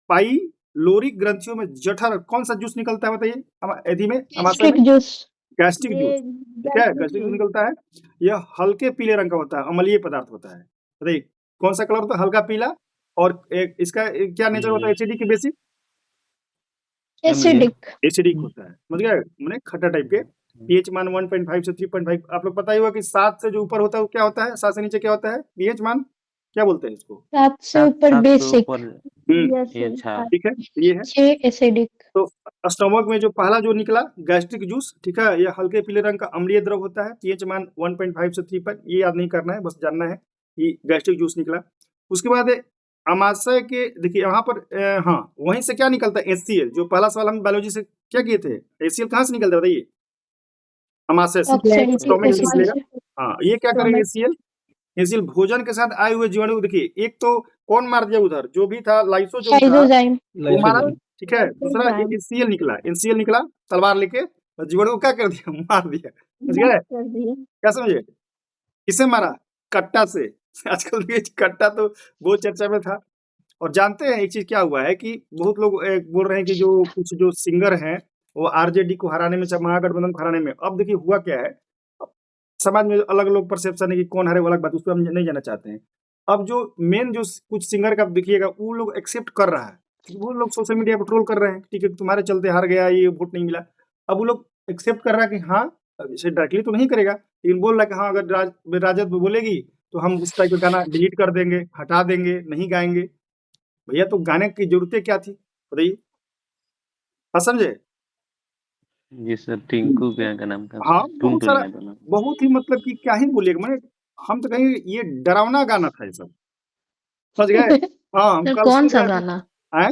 पाइलोरिक ग्रंथियों में जठर, कौन सा जूस निकलता है बताइए? एथी में, अमाशय में गैस्ट्रिक जूस। गैस्ट्रिक जूस, ये ठीक है, गैस्ट्रिक जूस निकलता है। यह हल्के पीले रंग का होता है, अम्लीय पदार्थ होता है। बताइए कौन सा कलर होता है? हल्का पीला। और इसका क्या नेचर होता है? एसिडिक के बेसिक, एसिडिक। एसिडिक होता है, समझ गए, माने खट्टा टाइप के। पीएच मान 1.5 से 3.5, आप लोग पता ही होगा कि 7 से जो ऊपर होता है वो क्या होता है, 7 से नीचे क्या होता है? पीएच मान क्या बोलते हैं इसको? 7 से ऊपर बेसिक, ठीक है, ये है। 6 एसिडिक। तो स्टमक में जो पहला जो निकला गैस्ट्रिक जूस, ठीक है, ये हल्के पीले रंग का अम्लीय द्रव होता है, पीएच मान 1.5 से 3 पर, ये याद नहीं करना है, बस जानना है कि गैस्ट्रिक जूस निकला। उसके बाद अमाशय के देखिए यहाँ पर हाँ, वहीं से क्या निकलता है HCl, जो पहला सवाल हम बायोलॉजी से क्या किए थे, HCl कहाँ से निकलता है बताइए? अमाशय से, ऑक्सीजन स्टोमक से से। निकलेगा। हाँ, ये क्या करेगा HCl भोजन के साथ आए हुए जीवाणु, देखिए एक तो कौन मार दिया उधर, जो भी था लाइसोजोम था लाइसोजाइम। वो मारा, लाइसोजाइम। ठीक है। दूसरा HCl निकला तलवार लेके, और जीवाणु को क्या कर दिया, मार दिया, समझ गए? कर दिए। क्या समझे? किससे मारा? कट्टा से। आजकल देखिए कट्टा तो बहुत चर्चा में था। और जानते हैं एक चीज क्या हुआ है कि बहुत लोग बोल रहे हैं कि जो कुछ जो सिंगर हैं वो आरजेडी को हराने में, चाहे महागठबंधन को हराने में, अब देखिए हुआ क्या है, अब समाज में अलग अलग परसेप्शन है कि कौन हरे, वो अलग बात, उस पर हम नहीं जाना चाहते हैं। अब जो मेन जो कुछ सिंगर का देखिएगा वो लोग एक्सेप्ट कर रहा है, वो लोग सोशल मीडिया पर ट्रोल कर रहे हैं, ठीक है, तुम्हारे चलते हार गया, ये वोट नहीं मिला। अब वो लोग एक्सेप्ट कर रहा है कि हाँ, इसे डायरेक्टली तो नहीं करेगा, लेकिन बोल रहा है कि हाँ, अगर राजद बोलेगी तो हम उस टाइप का गाना डिलीट कर देंगे, हटा देंगे, नहीं गाएंगे। भैया तो गाने की जरूरतें क्या थी बताइए? हाँ, समझे? जी सर, टिंकू क्या का नाम था? हाँ, टुन बहुत टुन सारा, यादव नाम। बहुत ही मतलब कि क्या ही बोलिएगा, मैंने हम तो कहेंगे ये डरावना गाना था ये सब, समझ गए? हाँ, हम सर कल कौन सुन सा रहे थे। गाना? हैं?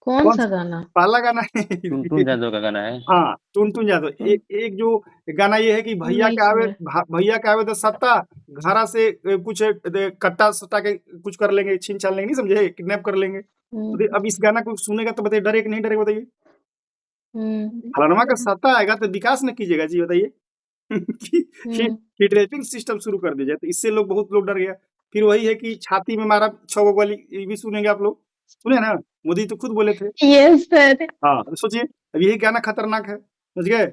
कौन सा गाना? पहला गाना है टुन टुन यादव का गाना है। हाँ, टुन यादव। एक जो गाना ये है कि हम नहीं सुने। भैया के आवे तो सत्ता, घरा से कुछ कट्टा सट्टा के कुछ कर लेंगे, छीन छान लेंगे, नहीं समझे, किडनैप कर लेंगे। तो अब इस गाना को सुनेगा तो बताइए डरे कि नहीं डरेगा बताइए? फलानमा का सत्ता आएगा तो विकास न कीजिएगा जी, बताइए। किडनैपिंग सिस्टम शुरू कर दीजिए, तो इससे बहुत लोग डर गया। फिर वही है कि छाती में मारा 6 गो गोली, ये भी सुनेंगे आप लोग, सुने ना? मोदी तो खुद बोले थे। Yes sir. हाँ, तो सोचिए अब यही गाना खतरनाक है, समझ गए?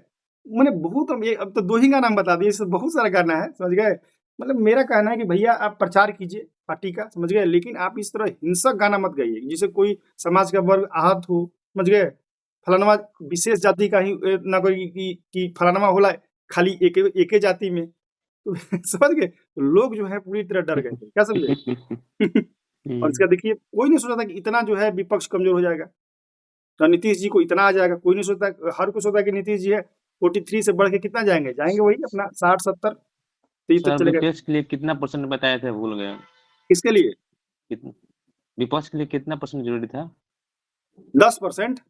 मैंने बहुत, अब तो 2 ही गाना हम बता दिए, इससे बहुत सारा गाना है, समझ गए? मतलब मेरा कहना है कि भैया आप प्रचार कीजिए पार्टी का, समझ गए? लेकिन आप इस तरह हिंसक गाना मत गाइए जिससे कोई समाज का वर्ग आहत हो, समझ गए? फलानमा विशेष जाति का ही ना कोई कि फलानमा होला खाली एके जाति में, तो समझ गए? लोग जो है पूरी तरह डर गए थे, क्या समझे? और इसका देखिए कोई नहीं सोचा था कि इतना जो है विपक्ष कमजोर हो जाएगा, तो नीतीश जी को इतना आ जाएगा, कोई नहीं सोचता, हर कोई सोचता है कि नीतीश जी है 43 से बढ़ के कितना जाएंगे वही अपना 60-70, तो ये तो सर चलेगा। विपक्ष के लिए कितना परसेंट बताए थे, भूल गए। किसके लिए? कितना विपक्ष के लिए कितना परसेंट जरूरी था? 10%,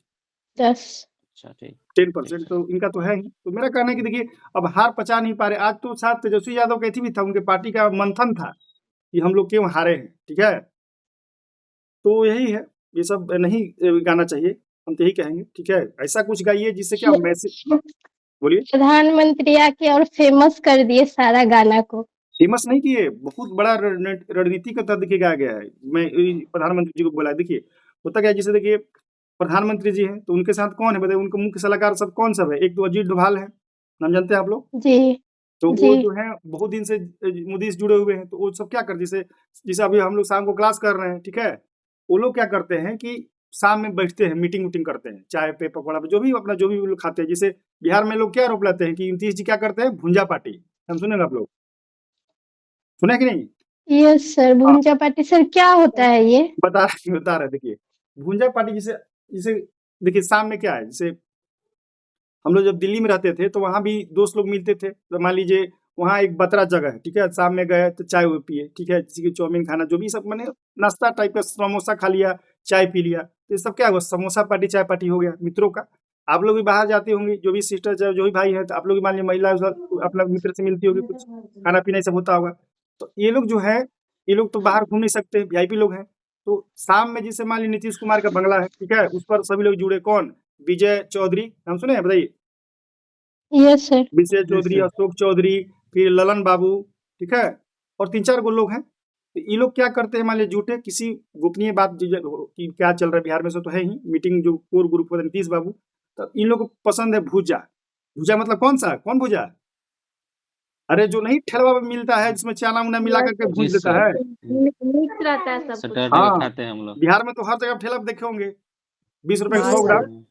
10। अच्छा ठीक। 10% तो इनका तो है ही। तो मेरा कहना है कि देखिए अब हार पचा नहीं पा रहे। आज तो साथ तेजस्वी यादव कहती भी था, उनके पार्टी का मंथन था कि हम लोग क्यों हारे हैं, ठीक है? तो यही है, ये सब नहीं गाना चाहिए, हम तो यही कहेंगे, ठीक है? ऐसा कुछ गाइए जिससे क्या मैसेज, बोलिए। प्रधानमंत्री आके और फेमस कर दिए सारा गाना को। फेमस नहीं किए, बहुत बड़ा रणनीति का तहत देखिए गाया गया है। मैं प्रधानमंत्री जी को बोला, देखिए होता क्या है, जैसे देखिए प्रधानमंत्री जी हैं तो उनके साथ कौन है बताइए, उनके मुख्य सलाहकार सब कौन सब है? एक तो अजीत डोभाल है, नाम जानते हैं आप लोग? जी तो वो जी। जो है बहुत दिन से मोदी से जुड़े हुए हैं, तो वो सब क्या करते, जैसे अभी हम लोग शाम को क्लास कर रहे हैं, ठीक है? वो लोग क्या करते हैं कि शाम में बैठते हैं, मीटिंग वूटिंग करते हैं, चाय पे पकौड़ा पे, जो भी वो लोग खाते हैं। जैसे बिहार में लोग क्या आरोप लाते हैं कि नीतीश जी क्या करते हैं, भुंजा पार्टी, हम सुनेंगे, आप लोग सुना कि नहीं? यस सर, भुंजा पार्टी सर क्या होता है ये? बता रहे देखिए, भुंजा पार्टी जैसे जैसे देखिए शाम में क्या है, जैसे हम लोग जब दिल्ली में रहते थे तो वहाँ भी दोस्त लोग मिलते थे, तो मान लीजिए वहाँ एक बतरा जगह है, ठीक है? शाम में गए तो चाय वो पिए, ठीक है? किसी की चाउमीन खाना, जो भी सब मैंने नाश्ता टाइप का, समोसा खा लिया, चाय पी लिया, तो ये सब क्या हुआ, समोसा पार्टी चाय पार्टी हो गया मित्रों का। आप लोग भी बाहर जाते होंगे, जो भी सिस्टर चाहे जो भी भाई है, तो आप लोग भी मान लीजिए महिला अपना मित्र से मिलती होगी, कुछ खाना पीना सब होता होगा। तो ये लोग जो है, ये लोग तो बाहर घूम नहीं सकते, वीआईपी लोग हैं, तो शाम में जैसे मान लीजिए नीतीश कुमार का बंगला है, ठीक है? उस पर सभी लोग जुड़े, कौन? विजय चौधरी, नाम सुने हैं बताइए? Yes sir. विजय चौधरी, अशोक चौधरी, फिर ललन बाबू, ठीक है? और 3-4 गो लोग हैं। तो ये लोग क्या करते हैं, मान लीजिए जुटे किसी गोपनीय बात कि क्या चल रहा है बिहार में, से तो है ही मीटिंग, जो कोर ग्रुप होता है नीतीश बाबू, तो इन लोग को पसंद है भूजा। भूजा मतलब कौन सा, कौन भूजा? अरे जो नहीं ठेलवा में मिलता है, जिसमें चना उना मिला करके भूज देता है। मिक्स रहता है सब कुछ। सैटरडे हाँ, खाते हैं हम लोग। बिहार में तो हर जगह ठेला पे देखे होंगे, 20 रुपए का हाँ 100 सर। ग्राम,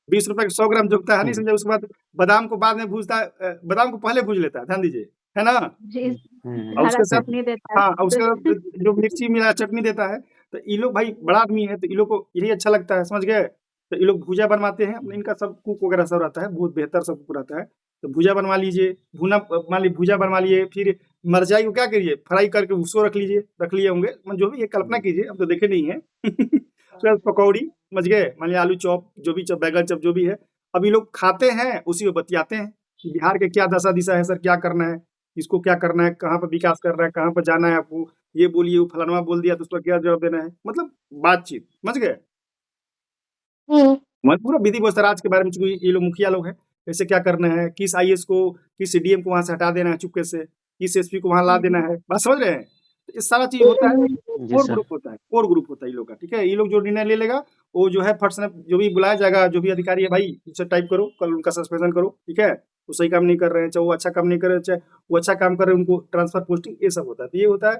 20 रुपए का 100 ग्राम जुगता है, नहीं समझे? उसके बाद बादाम को बाद में भूजता है, बादाम को पहले भूज लेता है, ध्यान दीजिए, है ना? जी, और हरा उसके साथ चटनी देता है। हाँ, और उसके बाद जो मिर्ची मिला चटनी देता है, तो ये लोग भाई बड़ा आदमी है, तो ये लोग को यही अच्छा लगता है, समझ गए? तो ये लोग भुजा बनवाते हैं, इनका सब कुक वगैरह सब रहता है, बहुत बेहतर सब कुक रहता है। तो भुजा बनवा लीजिए, भुना मान ली भुजा बनवा लिए, फिर मरचाई को क्या करिए फ्राई करके उसको रख लिए होंगे, जो भी ये कल्पना कीजिए, अब तो देखे नहीं है। उसके बाद पकौड़ी, समझ गए, मान लिया आलू चॉप, जो भी चॉप, बैगन चॉप, जो भी है, अब ये लोग खाते हैं, उसी को बतियाते हैं कि बिहार के क्या दशा दिशा है सर, क्या करना है, इसको क्या करना है, कहाँ पर विकास करना है, कहाँ पर जाना है आपको, ये बोलिए, वो फलाना बोल दिया तो उसका क्या जवाब देना है, मतलब बातचीत, समझ गए। मैं पूरा विधि व्यवस्था राज के बारे में, चूंकि ये लोग मुखिया लोग हैं, कैसे क्या करना है, किस आईएएस को, किस डीएम को वहां से हटा देना है चुपके से, किस एसपी को वहां ला देना है, बात समझ रहे हैं। तो ये सारा चीज होता है, जी कोर सर। ग्रुप होता है, कोर ग्रुप होता है ये लोग का, ठीक है। ये लोग जो निर्णय ले लेगा, वो जो है फट से जो भी बुलाया जाएगा, जो भी अधिकारी है, भाई इसे टाइप करो, कल उनका सस्पेंशन करो, ठीक है, वो सही काम नहीं कर रहे हैं, चाहे वो अच्छा काम नहीं कर रहे हैं, चाहे वो अच्छा काम कर रहे हैं, उनको ट्रांसफर पोस्टिंग, ये सब होता है। तो ये होता है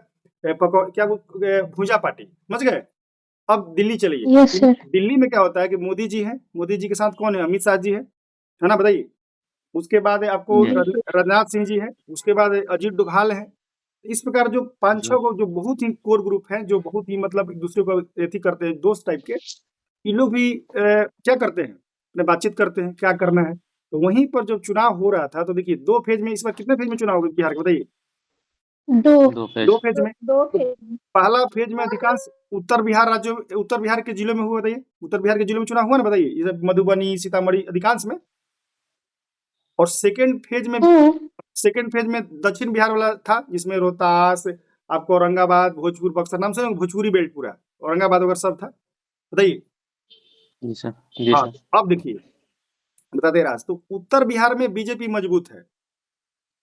भूजा पार्टी, समझ गए। अब दिल्ली चलिए, यस सर। दिल्ली में क्या होता है कि मोदी जी हैं, मोदी जी के साथ कौन है, अमित शाह जी है ना, बताइए। उसके बाद आपको जी। राजनाथ सिंह जी हैं, उसके बाद अजीत डोभाल हैं। इस प्रकार जो 5-6 को जो बहुत ही कोर ग्रुप हैं, जो बहुत ही मतलब एक दूसरे को एथी करते हैं, दोस्त टाइप के, ये लोग भी क्या करते हैं, अपने बातचीत करते हैं क्या करना है। तो वहीं पर जब चुनाव हो रहा था, तो देखिए 2 फेज में, इस बार कितने फेज में चुनाव होगा बिहार के, बताइए। 2 2 फेज। 2 फेज में। तो पहला फेज में अधिकांश उत्तर बिहार के जिलों में हुआ, बताइए, उत्तर बिहार के जिलों में चुनाव हुआ ना, बताइए, ये सब मधुबनी, सीतामढ़ी, अधिकांश में। और सेकेंड फेज में दक्षिण बिहार वाला था, जिसमें रोहतास, आपको औरंगाबाद, भोजपुर, बक्सर, नाम सुने, भोजपुरी बेल्ट पूरा, औरंगाबाद वगैरह सब था, बताइए। जी सर। जी हाँ, सर। अब देखिए, बता दे रहा, तो उत्तर बिहार में बीजेपी मजबूत है,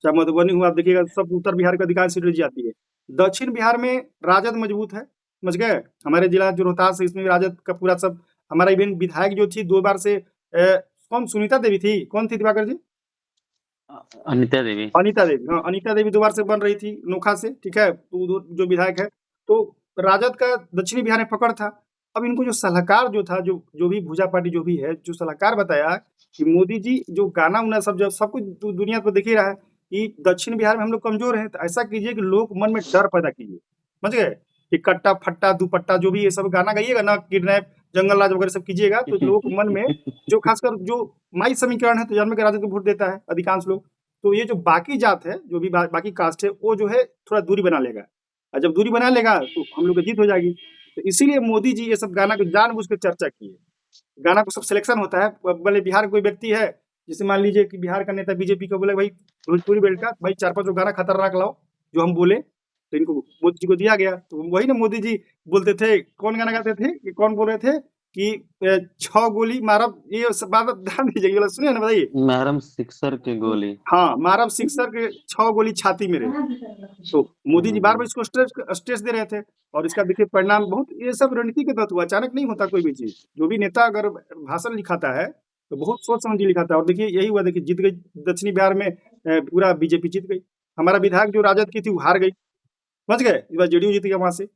चाहे मधुबनी हुआ, आप देखिएगा सब उत्तर बिहार का अधिकांश सीटें जाती है। दक्षिण बिहार में राजद मजबूत है, समझ गए। हमारे जिला जो रोहतास है, इसमें राजद का पूरा सब, हमारा इवन विधायक जो थी 2 बार से, कौन, सुनीता देवी थी, कौन थी दिवाकर जी, अनिता देवी। अनिता देवी, हाँ, अनिता देवी 2 बार से बन रही थी नोखा से, ठीक है, तो जो विधायक है, तो राजद का दक्षिणी बिहार में पकड़ था। अब इनको जो सलाहकार जो था, जो भी भुजा पार्टी जो भी है, जो सलाहकार बताया कि मोदी जी जो गाना उना सब कुछ दुनिया पर देख ही रहा है कि दक्षिण बिहार में हम लोग कमजोर हैं, तो ऐसा कीजिए कि लोग मन में डर पैदा कीजिए, समझ गए, कि कट्टा फट्टा दुपट्टा जो भी ये सब गाना गाइएगा ना, किडनैप, जंगल राज वगैरह सब कीजिएगा, तो लोगों के मन में जो खासकर जो माई समीकरण है, तो जन्म के राजद को वोट देता है अधिकांश लोग। तो ये जो बाकी जात है, जो भी बाकी कास्ट है, वो जो है थोड़ा दूरी बना लेगा, और जब दूरी बना लेगा तो हम लोग की जीत हो जाएगी। तो इसीलिए मोदी जी ये सब गाना को जानबूझ के चर्चा किए। गाना को सब सिलेक्शन होता है, भले बिहार कोई व्यक्ति है, जैसे मान लीजिए कि बिहार का नेता बीजेपी को बोले भाई भोजपुरी बेल्ट का भाई 4-5 गाना खतरनाक लाओ जो हम बोले, तो इनको मोदी जी को दिया गया। तो वही ना मोदी जी बोलते थे, कौन गाना गाते थे, कि कौन बोल रहे थे कि 6 गोली मारब, ये सब बात ध्यान दीजिए, ये वाला सुनिए ना, बताइए। मारम सिक्सर के गोली। हाँ, मारब सिक्सर के 6 गोली छाती में रहे। तो मोदी जी बार-बार इसको स्ट्रेस दे रहे थे, और इसका देखिए परिणाम बहुत, ये सब रणनीति के तहत हुआ, अचानक नहीं होता कोई भी चीज़। जो भी नेता अगर भाषण लिखाता है, तो बहुत सोच समझ के लिखाता है, और देखिए यही हुआ, देखिए जीत गई दक्षिणी बिहार में, पूरा बीजेपी जीत गई। हमारा विधायक जो राजद की थी वो हार गई, समझ गए, इस बार जेडीयू जीत गया वहां से।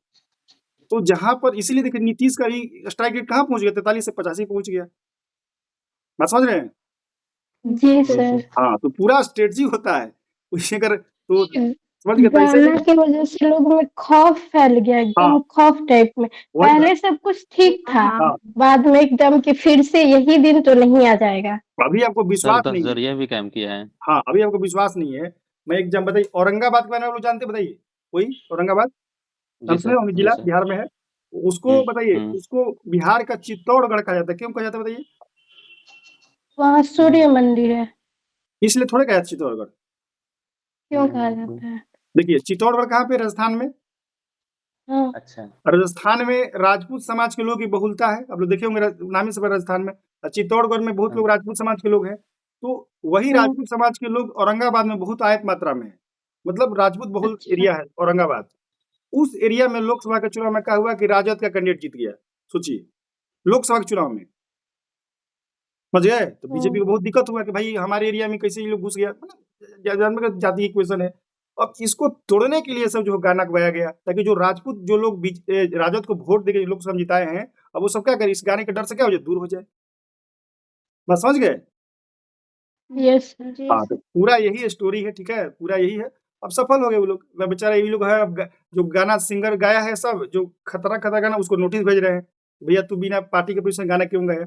तो जहां पर इसीलिए देखिए नीतीश का ही स्ट्राइक रेट कहाँ पहुंच गया, 43 से 85 पहुंच गया, बात समझ रहे हैं। जी सर। हाँ, तो पूरा स्ट्रेटजी होता है, उसे अगर तो समझ गए, तो ऐसे गाना की वजह से लोगों में खौफ फैल गया, हाँ, एकदम खौफ टाइप में। वही पहले बात, सब कुछ ठीक था, हाँ, बाद में एकदम कि फिर से यही दिन तो नहीं आ जाएगा। अभी आपको सर विश्वास का नहीं है। जरिया भी काम किया है। हाँ, अभी आपको विश्वास नहीं है। मैं एक जब बताइए, औरंगाबाद के बारे में आप लोग जानते हैं, बताइए, कोई औरंगाबाद नाम जी सुने सर। होंगे, जी जिला सर। बिहार में है, उसको बताइए, हम्म। उसको बिहार का चित्तौड़गढ़ कहा जाता है, क्यों कहा जाता है बताइए। वहाँ सूर्य मंदिर है, इसलिए थोड़े कहा जाता है चित्तौड़गढ़। क्यों कहा जाता है? देखिए चित्तौड़गढ़ कहाँ पे, राजस्थान में। हाँ, अच्छा। राजस्थान में राजपूत समाज के लोग की बहुलता है, आप लोग देखे होंगे नाम ही सब है राजस्थान में। चित्तौड़गढ़ में बहुत लोग राजपूत समाज के लोग हैं, तो वही हाँ, राजपूत समाज के लोग औरंगाबाद में बहुत आयत मात्रा में है, मतलब राजपूत बहुल अच्छा, एरिया है औरंगाबाद। उस एरिया में लोकसभा के चुनाव में क्या हुआ कि राजद का कैंडिडेट जीत गया, सोचिए, लोकसभा के चुनाव में, समझ गए। तो बीजेपी को बहुत दिक्कत हुआ कि भाई हमारे एरिया में कैसे ये लोग घुस गया, मतलब जाति की क्वेश्चन है। अब इसको तोड़ने के लिए सब जो गाना गवाया गया, ताकि जो राजपूत जो लोग राजद को वोट देके लोकसभा में जिताए हैं, अब वो सब क्या करे, इस गाने के डर से क्या हो जाए, दूर हो जाए, बस समझ गए। यस जी हाँ, तो पूरा यही स्टोरी है, ठीक है, पूरा यही है। अब सफल हो गए वो लोग, बेचारे ये लोग है, अब जो गाना सिंगर गाया है सब, जो खतरा खतरा गाना, उसको नोटिस भेज रहे हैं, भैया तू बिना पार्टी के परमिशन गाना क्यों गाया,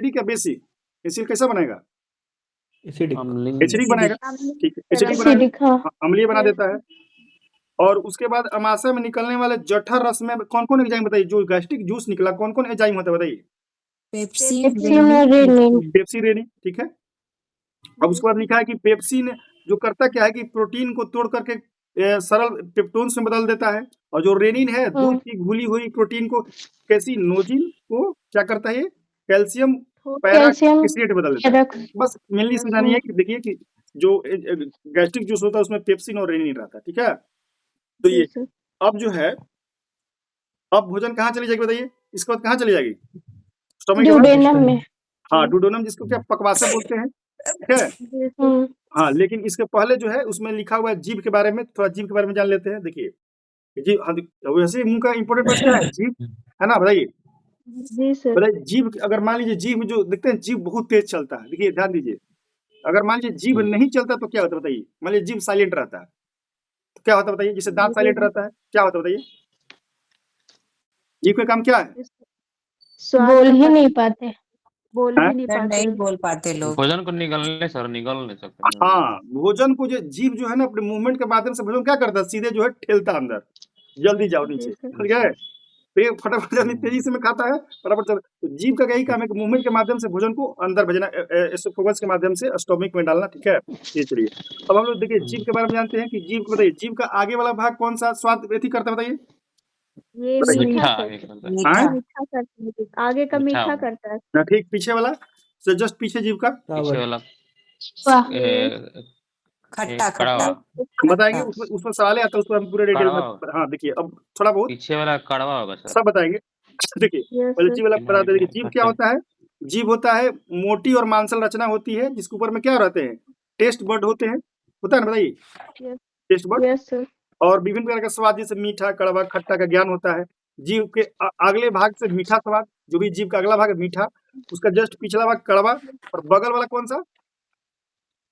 एसिडिक या बेसिक? एसिड कैसा बनेगा? एसिडिक। अम्लीय एसिडिक बनेगा, ठीक है, एसिडिक तरह बनेगा, एसिडिक, हाँ। अम्लीय बना Yes, देता है। और उसके बाद अमाशय में निकलने वाले जठर रस में कौन-कौन एंजाइम बताइए? जो गैस्ट्रिक जूस निकला कौन-कौन एंजाइम होता है बताइए? पेप्सिन, पेप्सिन और रेनिन। पेप्सी, रेनिन, ठीक है। अब उसके बाद लिखा है कि पेप्सिन जो करता क्या है कि प्रोटीन को तोड़ करके सरल पेप्टोन्स में बदल देता है, और जो रेनिन है दूध की घुली हुई प्रोटीन को कैसी नोजिन को क्या करता है ये? कैल्शियम कैल्शियम पैराक्सिलेट बदल देता है। पैराक्स बस मेनली इसमें जानिए कि देखिए कि जो गैस्ट्रिक जूस होता है उसमें पेप्सिन और रेनिन रहता है, ठीक है। तो ये yes, sir. अब जो है अब भोजन कहाँ चली जाएगी बताइए? इसके बाद कहाँ चली जाएगी? स्टमक के बाद? ड्यूडेनम में। हाँ, डुओडेनम जिसको क्या पकवासा बोलते हैं, ठीक है। Yes, sir. हाँ, लेकिन इसके पहले जो है उसमें लिखा हुआ है जीभ के बारे में, थोड़ा जीभ के बारे में जान लेते हैं। देखिए जीभ, हाँ, वैसे मुंह का इंपॉर्टेंट पार्ट क्या है? जीभ है ना, बताइए जी सर। बताइए। जीभ अगर मान लीजिए जीभ जो देखते हैं जीभ बहुत तेज चलता है, देखिए ध्यान दीजिए। अगर मान लीजिए जीभ नहीं चलता तो क्या होता है बताइए? मान लीजिए जीभ साइलेंट रहता है तो क्या होता है बताइए? जैसे दांत साइलेंट रहता है क्या होता है बताइए? जीभ का काम क्या है? स्वाद बोल का ही पता- नहीं पाते। बोल हाँ? भी नहीं सर पाते। नहीं बोल पाते लोग। भोजन को निगलने सर निगल नहीं सकते। हाँ, भोजन को जो जीभ जो है ना अपने मूवमेंट के माध्यम से भोजन क्या करता है? सीधे जो है ठेलता है अंदर, जल्दी जाओ जी नीचे, सर। ठीक है। तो ये फटाफट जल्दी तेजी से में खाता है, फटाफट चल। तो जीभ का यही काम है कि मूवमेंट के माध्यम से भोजन को अंदर भेजना, एसोफेगस के माध्यम से स्टोमक में डालना, ठीक है। ये चलिए अब हम लोग देखिए जीभ के बारे में जानते हैं कि जीभ को बताइए, जीभ का आगे वाला भाग कौन सा स्वाद व्यथी करता है बताइए? ये बताइए। मीठा मीठा सर। आगे करता है। मीठा। हाँ? मीठा करता है, आगे का मीठा मीठा करता है। ना, ठीक, पीछे वाला से जस्ट पीछे जीभ का पीछे सावर। वाला वाह। खट्टा कड़वा, खट्टा। हम बताएंगे, खट्टा। उसमें सवाल आता है, उसको हम पूरे डिटेल में। कड़वा हाँ देखिए अब थोड़ा बहुत पीछे वाला कड़वा होगा सर। सब बताएंगे। देखिए यस पहले सर। जीभ वाला बता देंगे। जीभ क्या होता है? जीभ होता है मोटी और मांसल रचना होती है जिसके ऊपर में क्या रहते हैं? टेस्ट बर्ड होते हैं, होता है ना बताइए? S taste bud. Yes sir. और विभिन्न प्रकार का स्वाद जैसे मीठा, कड़वा, खट्टा का ज्ञान होता है। जीभ के अगले भाग से मीठा स्वाद, जो भी जीभ का अगला भाग है मीठा, उसका जस्ट पिछला भाग कड़वा, और बगल वाला कौन सा?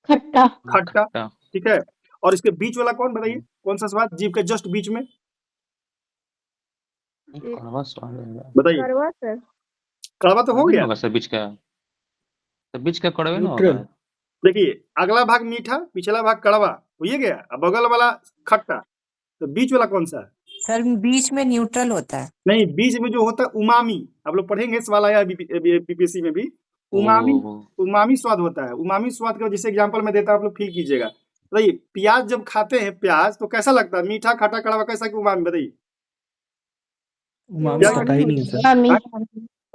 खट्टा। खट्टा, ठीक है। और इसके बीच वाला कौन बताइए? कौन सा स्वाद जीभ के जस्ट बीच में कड़वा स्वाद होगा। बताइए? करवा सर। कड़वा तो हो नहीं गया। होगा सर बीच का, तो बीच का कड़वे ना न्यूट्रल। होगा। देखिए अगला भाग मीठा, पिछला भाग कड़वा, हो ये गया। अब बगल वाला खट्टा, तो बीच वाला कौन सा है? सर बीच में न्यूट्रल होता है। नहीं, बीच में जो होता है उमामी, आप लोग पढ़ेंगे, सवाल आया बीपीएससी में भी। उमामी, उमामी स्वाद होता है। उमामी स्वाद का जैसे एग्जांपल मैं देता हूं, आप लोग फील कीजिएगा। बताइए प्याज जब खाते हैं प्याज तो कैसा लगता है? मीठा, खट्टा, कड़वा, कैसा कि उमामी? बताइए। उमामी क्या? पता ही नहीं है सर। मामी।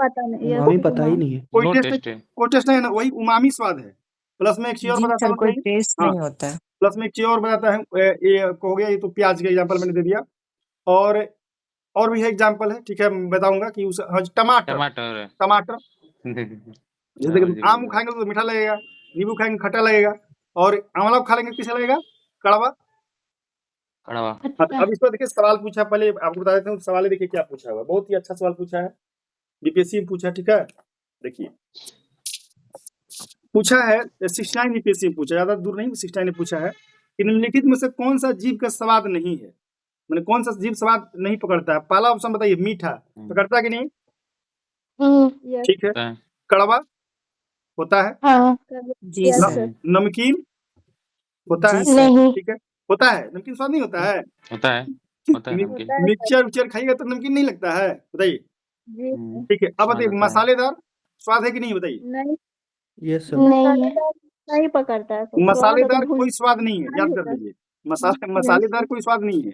पता नहीं। यस उमामी पता ही नहीं है। कोई नो टेस्ट टेस्ट है। कोई टेस्ट नहीं है ना, वही उमामी स्वाद है। प्लस में एक चीज और जी बताता सर हूँ कोई बताइए। टेस्ट हाँ, नहीं होता है। प्लस में एक चीज और बताता है, ये हो गया, ये तो प्याज का एग्जांपल मैंने दे दिया। और भी है एग्जांपल है, ठीक है, मैं बताऊंगा कि उस हाँ, टमाटर। टमाटर टमाटर जैसे कि आम खाएंगे तो मीठा लगेगा, नींबू खाएंगे खट्टा लगेगा, और आंवला खा लेंगे कैसा लगेगा? कड़वा। कड़वा। हाँ, तो अब इस पर देखिए सवाल पूछा, पहले आपको बता देता हूँ सवाल, देखिए क्या पूछा हुआ है। बहुत ही अच्छा सवाल पूछा है, बीपीएससी में पूछा, ठीक है। देखिए पूछा है 69 बीपीएससी में पूछा, ज्यादा दूर नहीं, 69 ने पूछा है कि निम्नलिखित में से कौन सा जीभ का स्वाद नहीं है? मैंने कौन सा जीभ स्वाद नहीं पकड़ता है? पहला ऑप्शन बताइए मीठा, पकड़ता है कि नहीं? यस ठीक है। कड़वा होता है, हाँ। जी यस सर। सर। नमकीन, होता जी है? सर। नहीं। ठीक है, होता है, नमकीन स्वाद नहीं होता है? होता है नमकीन। होता है सर। मिक्सचर-विक्सचर खाइएगा तो नमकीन नहीं लगता है? बताइए। जी सर। ठीक है, अब स्वाद बताइए होता है। मसालेदार स्वाद है कि नहीं बताइए? नहीं, यस सर। नहीं है। मसालेदार नहीं पकड़ता है, स्वाद मसालेदार अगर कोई स्वाद नहीं है, याद कर होता है। लीजिए। यस मसालेदार सर। कोई स्वाद नहीं है।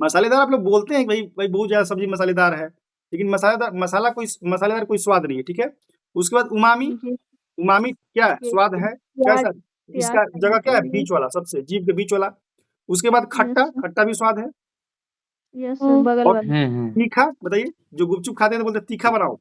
मसालेदार आप लोग बोलते हैं कि भाई भाई बहुत ज़्यादा सब्ज़ी मसालेदार है, लेकिन मसालेदार कोई स्वाद नहीं है, ठीक है? उसके बाद उमामी, जी, उमामी क्या है? जी, स्वाद है, प्याज कैसा? प्याज, इसका जगह क्या है? टमाटर। बीच वाला सबसे, जीभ के बीच वाला। उसके बाद खट्टा, यस सर। खट्टा भी स्वाद है। यस सर, बगल और वाला। तीखा बताइए, जो गुपचुप खाते हैं तो बोलते हैं तीखा बनाओ।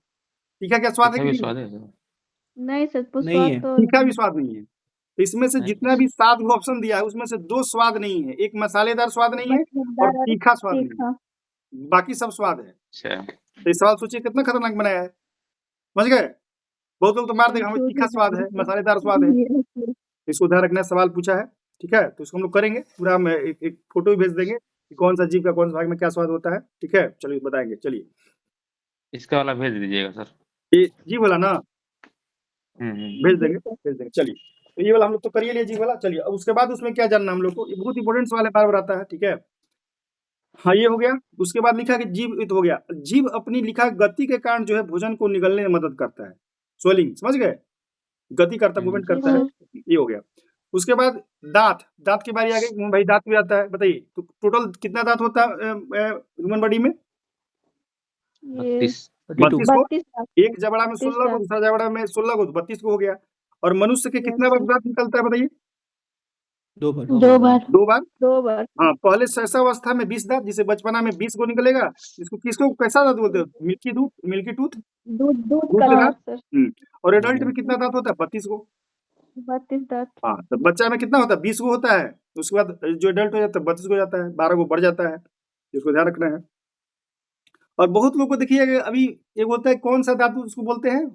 तीखा क्या स्वाद है तीखा कि भी नहीं है? स्वाद है सर। नहीं सर, वो नहीं स्वाद है। तो तीखा भी स्वाद नहीं है। तो इसमें से नहीं। जितना भी 7 गो ऑप्शन दिया है, उसमें से 2 स्वाद नहीं है। एक मसालेदार स्वाद नहीं है और मसालेदार और तीखा स्वाद नहीं है। तीखा। बाकी सब स्वाद है। अच्छा। तो ये सवाल सोचिए कितना खतरनाक बनाया है। समझ गए? बहुत लोग तो मार देंगे, हमें कंफ्यूज तीखा हो स्वाद है, जाएंगे। मसालेदार स्वाद है। Yes sir. इसको ध्यान रखना है, सवाल पूछा है, ठीक है? तो इसको हम लोग करेंगे, पूरा हम एक फ़ोटो भी भेज देंगे कि कौन-सा जीव का कौन-से भाग में क्या स्वाद होता है, ठीक है? चलिए बताएँगे, चलिए। इसका वाला भेज दीजिएगा सर। ये जीव वाला ना? भेज जी देंगे, सर। भेज देंगे, चलिए। तो ये वाला हम लोग तो कर ही लिए जीव वाला, चलिए। अब उसके बाद उसमें क्या जानना है हम लोग को? ये बहुत इंपॉर्टेंट सवाल है, बार-बार आता है, ठीक है? हाँ, ये हो गया। उसके बाद लिखा कि जीभ ये तो हो गया। जीभ अपनी लिखा गति के कारण जो है भोजन को निगलने में मदद करता है। स्वेलिंग, समझ गए? गति करता है, मूवमेंट जी करता है, सर। ये हो गया। उसके बाद दाँत, दाँत की बारी आ गई। भाई दाँत भी आता है, बताइए। तो टोटल कितना दाँत होता है ह्यूमन बॉडी में? ये 32। 32। 32 को, 32 दाँत। एक जबड़ा में 32 16 को, दाँत। दूसरा जबड़ा में 16 को, तो 32 को हो गया। और मनुष्य के कितना यस बार सर। दाँत निकलता है बताइए? 2 बार। 2 बार। 2 बार। 2 बार। हाँ, पहले शैशवावस्था में 20 दाँत, जिसे बचपना में 20 को निकलेगा। इसको किसको कैसा दाँत बोलते हैं? Milky tooth? दूध दूध का के दाँत दाँत? सर। और एडल्ट में कितना दाँत होता है? 32 को। 32 दाँत। हाँ, तो बच्चा में कितना होता है? 20 को होता है। उसके बाद जो एडल्ट हो जाता है 32 को हो जाता है, 12 को बढ़ जाता है। इसको ध्यान रखना है। और बहुत लोग को देखिए कि अभी एक होता है, कौन-सा धातु उसको बोलते हैं?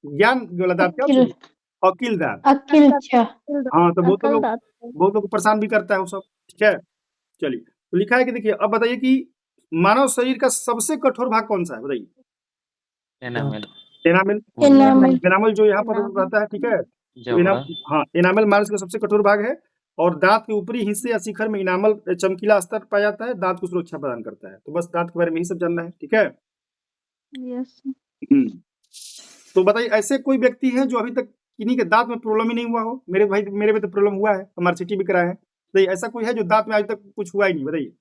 ज्ञान वाला दाँत क्या अकिल, बोलते हैं? अकील दाँत। अकिल छा। हाँ, तो बहुत अकल लोग दाँत। को परेशान भी करता है वो सब, ठीक है? चलिए, तो लिखा है कि देखिए अब बताइए कि मानव शरीर का सबसे कठोर भाग कौन-सा है बताइए? एनामेल। एनामेल। एनामेल। एनामेल जो यहाँ पर एनामेल। रहता है, ठीक है? तो जबड़ा। हाँ, एनामेल मांस का सबसे कठोर भाग है और दाँत के ऊपरी हिस्से या शिखर में इनामल चमकीला स्तर पाया जाता है, दाँत को सुरक्षा प्रदान करता है। तो बस दाँत के बारे में यही सब जानना है, ठीक है? Yes sir. हुँ। तो बताइए ऐसे कोई व्यक्ति है जो अभी तक किन्हीं के दाँत में प्रॉब्लम ही नहीं हुआ हो? मेरे में तो प्रॉब्लम हुआ है, एमआरसीटी भी कराए हैं। तो ऐसा कोई है जो दाँत में आज तक कुछ हुआ ही नहीं, बताइए?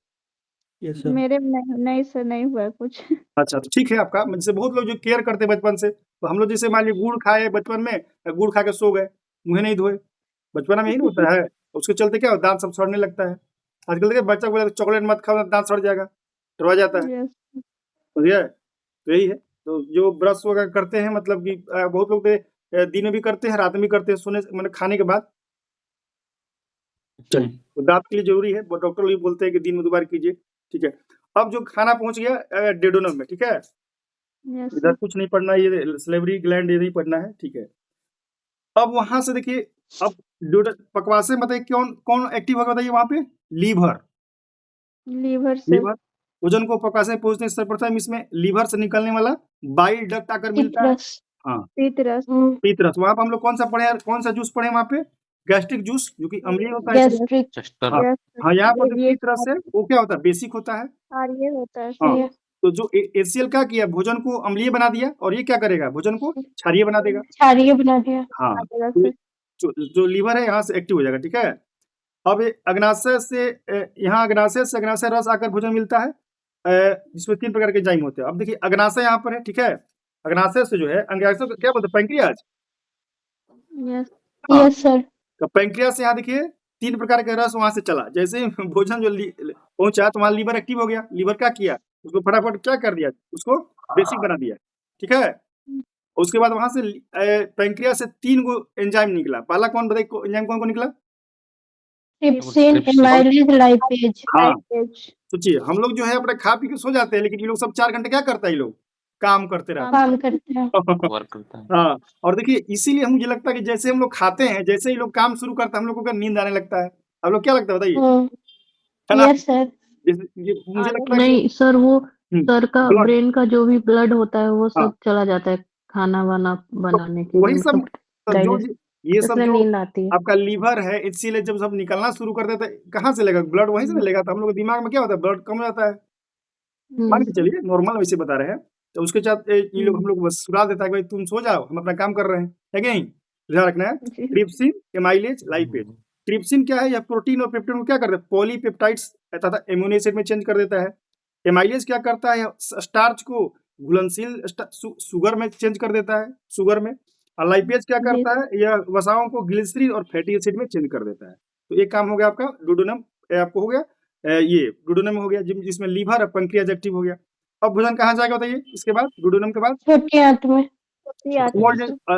Yes sir. मेरे में नहीं सर, नहीं हुआ कुछ। अच्छा, तो ठीक है आपका। जैसे बहुत लोग जो केयर करते हैं बचपन से, तो हम लोग जैसे मान लीजिए गुड़ खाए बचपन में, गुड़ खा के सो गए, मुँह नहीं धोए। बचपना में यही ना होता है। उसके चलते क्या दाँत सब सड़ने लगता है। आजकल देखिए बच्चा को बोला चॉकलेट मत खाओ, दाँत सड़ जाएगा, डरवा जाता है, यस। समझ गए? तो यही है। तो जो ब्रश वगैरह करते हैं, मतलब कि बहुत लोग दिन में भी करते हैं, रात में भी करते हैं, सोने से मतलब खाने के बाद। चलिए, तो दाँत के लिए ज़रूरी है, वो डॉक्टर लोग भी बोलते हैं कि दिन में 2 बार कीजिए, ठीक है? अब जो खाना पहुँच गया डेडोनम में, ठीक है? यस इधर सर। कुछ नहीं पढ़ना, ये सैलिवरी ग्लैंड ये नहीं पढ़ना है, ठीक है? अब वहाँ से देखिए, अब पकवासे में बताइए कौन एक्टिव होगा बताइए वहाँ पे? लीवर। Liver sir. लीवर भोजन को पकासे पहुँचने सर्वप्रथम इसमें लीवर से निकलने वाला बाइल डक्ट आकर मिलता है। पितरस। हाँ, पितरस। पितरस। वहाँ पे हम लोग कौन-सा पढ़े हैं, कौन-सा जूस पढ़े हैं वहाँ पे? गैस्ट्रिक जूस, जो कि अम्लीय होता है इसलिए। गैस्ट्रिक। चेस्टर। हाँ, यस हाँ, यहाँ पर जो ये पितरस है, वो क्या होता है? बेसिक होता है। ये होता है हाँ, सर। तो जो HCl क्या किया, भोजन को अम्लीय बना दिया और ये क्या करेगा? भोजन को क्षारीय बना देगा। क्षारीय बना दिया। हाँ, आएगा तो सर। जो लीवर है यहाँ से एक्टिव हो जाएगा, ठीक है? अब ये अग्नाशय से यहाँ अग्नाशय रस आकर भोजन मिलता है, जिसमें 3 प्रकार के एंजाइम होते हैं। अब देखिए अग्नाशय यहाँ पर है, ठीक है? अग्नाशय से जो है, अग्नाशय को क्या बोलते हैं? पैंक्रियाज। यस। हाँ, यस सर। तो पैंक्रियाज से यहाँ देखिए 3 प्रकार का रस वहाँ से चला। जैसे ही भोजन जो पहुँचा तो वहाँ लीवर एक्टिव हो गया। लीवर क्या किया? उसको फटाफट क्या कर दिया? उसको बेसिक बना दिया, ठीक है? उसके बाद वहाँ से पैंक्रियाज से 3 गो एंजाइम निकला। पहला कौन बताइए, एंजाइम कौन-कौन निकला? Trypsin, amylase, lipase. हाँ, लाइपेज। सोचिए हम लोग जो है अपना खा पी के सो जाते हैं, लेकिन ये लोग सब 4 घंटे क्या करता है ये लोग? काम करते रहते काम करते हैं। हैं। वर्क करता है। हाँ, और देखिए इसीलिए मुझे लगता है कि जैसे हम लोग खाते हैं, जैसे ही लोग काम शुरू करते हैं, हम लोगों को नींद आने लगता है। आप लोग क्या लगता है बताइए? है ना? Yes sir. जैसे ये मुझे लगता है कि नहीं सर, वो सर का ब्लड, ब्रेन का जो भी ब्लड होता है वो हाँ, सब चला जाता है खाना वाना तो बनाने के लिए, वही सब मतलब जो डाइजेस्ट। ये सब इसमें जो नींद आती है। आपका लीवर है, इसीलिए जब सब निकलना शुरू कर देता है, कहाँ से लेगा? ब्लड वहीं से ना लेगा। तो हम लोग के दिमाग में क्या होता है, ब्लड कम हो जाता है। मान के चलिए नॉर्मल वैसे बता रहे हैं, तो उसके साथ ये लोग हम लोग बस सुला देता है कि भाई तुम सो जाओ, हम अपना काम कर रहे हैं, है कि नहीं? ध्यान रखना है। Trypsin, amylase, lipase. ट्रिप्सिन क्या है? यह प्रोटीन और पेप्टाइड को क्या करता है? पॉलीपेप्टाइड्स तथा एमिनो एसिड में चेंज कर देता है। एमाइलेज क्या करता है? स्टार्च को घुलनशील शुगर में चेंज कर देता है, शुगर में। और लाइपेज क्या करता है? यह वसाओं को ग्लिसरीन और फैटी एसिड में चेंज कर देता है। तो एक काम हो गया आपका डुओडेनम, आपको हो गया ये डुओडेनम हो गया, जिसमें लीवर और पैंक्रियाज एक्टिव हो गया। अब भोजन कहाँ जाएगा बताइए? इसके बाद डुओडेनम के बाद छोटी आंत में।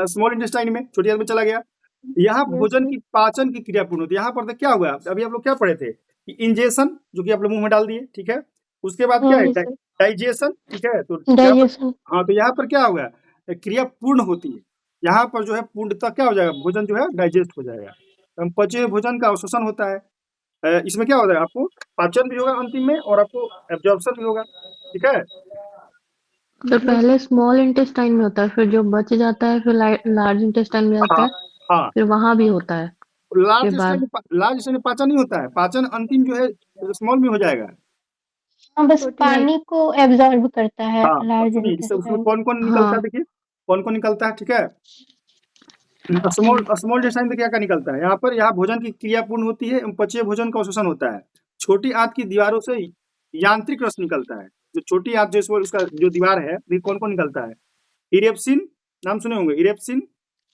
स्मॉल इंटेस्टाइन में, छोटी आंत में चला गया। यहाँ भोजन की पाचन की क्रिया पूर्ण होती है। यहाँ पर क्या हुआ? अभी आप लोग क्या पढ़े थे कि इंजेशन, जो कि आप लोग मुंह में डाल दिए, ठीक है। उसके बाद क्या है? डाइजेशन, ठीक है। तो डाइजेशन। हाँ, तो यहाँ पर क्या होगा? क्रिया पूर्ण होती है। यहाँ पर जो है पूर्णतः क्या हो जाएगा? भोजन जो है डाइजेस्ट हो जाएगा। पचे हुए भोजन का अवशोषण होता है। इसमें क्या होता है? आपको पाचन भी होगा अंतिम में, और आपको एब्जॉर्प्शन भी होगा, ठीक है। तो पहले स्मॉल इंटेस्टाइन में होता है, फिर जो बच जाता है फिर लार्ज इंटेस्टाइन में जाता है, हाँ, फिर वहां भी होता है। लार्ज के बाद इंटेस्टाइन में पाचन नहीं होता है, पाचन अंतिम जो है स्मॉल में हो जाएगा। हाँ, बस पानी को एब्जॉर्ब करता है हाँ, लार्ज सुनिए, इससे उसमें इंटेस्टाइन। कौन कौन निकलता है? हाँ। देखिए कौन कौन निकलता है, ठीक है। स्मॉल इंटेस्टाइन में क्या क्या निकलता है? यहाँ भोजन की क्रिया पूर्ण होती है, पचे भोजन का अवशोषण होता है। छोटी आंत की दीवारों से यांत्रिक रस निकलता है। जो छोटी आंत जो उसका जो दीवार है, भी कौन कौन निकलता है? इरेप्सिन, नाम सुने होंगे, erepsin,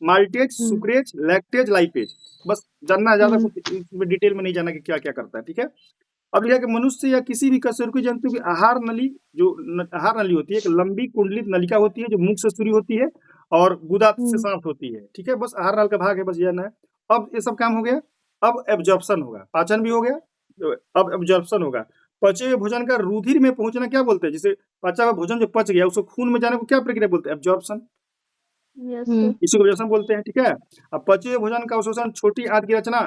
maltase, sucrase, lactase, lipase. बस जानना है, ज्यादा कुछ इसमें डिटेल में नहीं जाना कि क्या क्या करता है, ठीक है। अब यह कि मनुष्य या किसी भी कशेरुकी जंतु की आहार नली, जो आहार नली होती है, एक लंबी कुंडलित नलिका होती है जो मुख से शुरू होती है और गुदा से समाप्त होती है, ठीक है। बस आहार नाल का भाग है, बस यह ना है। अब ये सब काम हो गया। अब एब्जॉर्प्शन होगा, पाचन भी हो गया, अब एब्जॉर्प्शन होगा। पचे हुए भोजन का रुधिर में पहुंचना क्या बोलते हैं? जैसे पचा हुआ भोजन जो पच गया, उसको खून में जाने को क्या प्रक्रिया बोलते हैं? एब्जॉर्प्शन। इसी को एब्जॉर्प्शन बोलते हैं, ठीक है। अब पचे हुए भोजन का अवशोषण छोटी आंत की रचना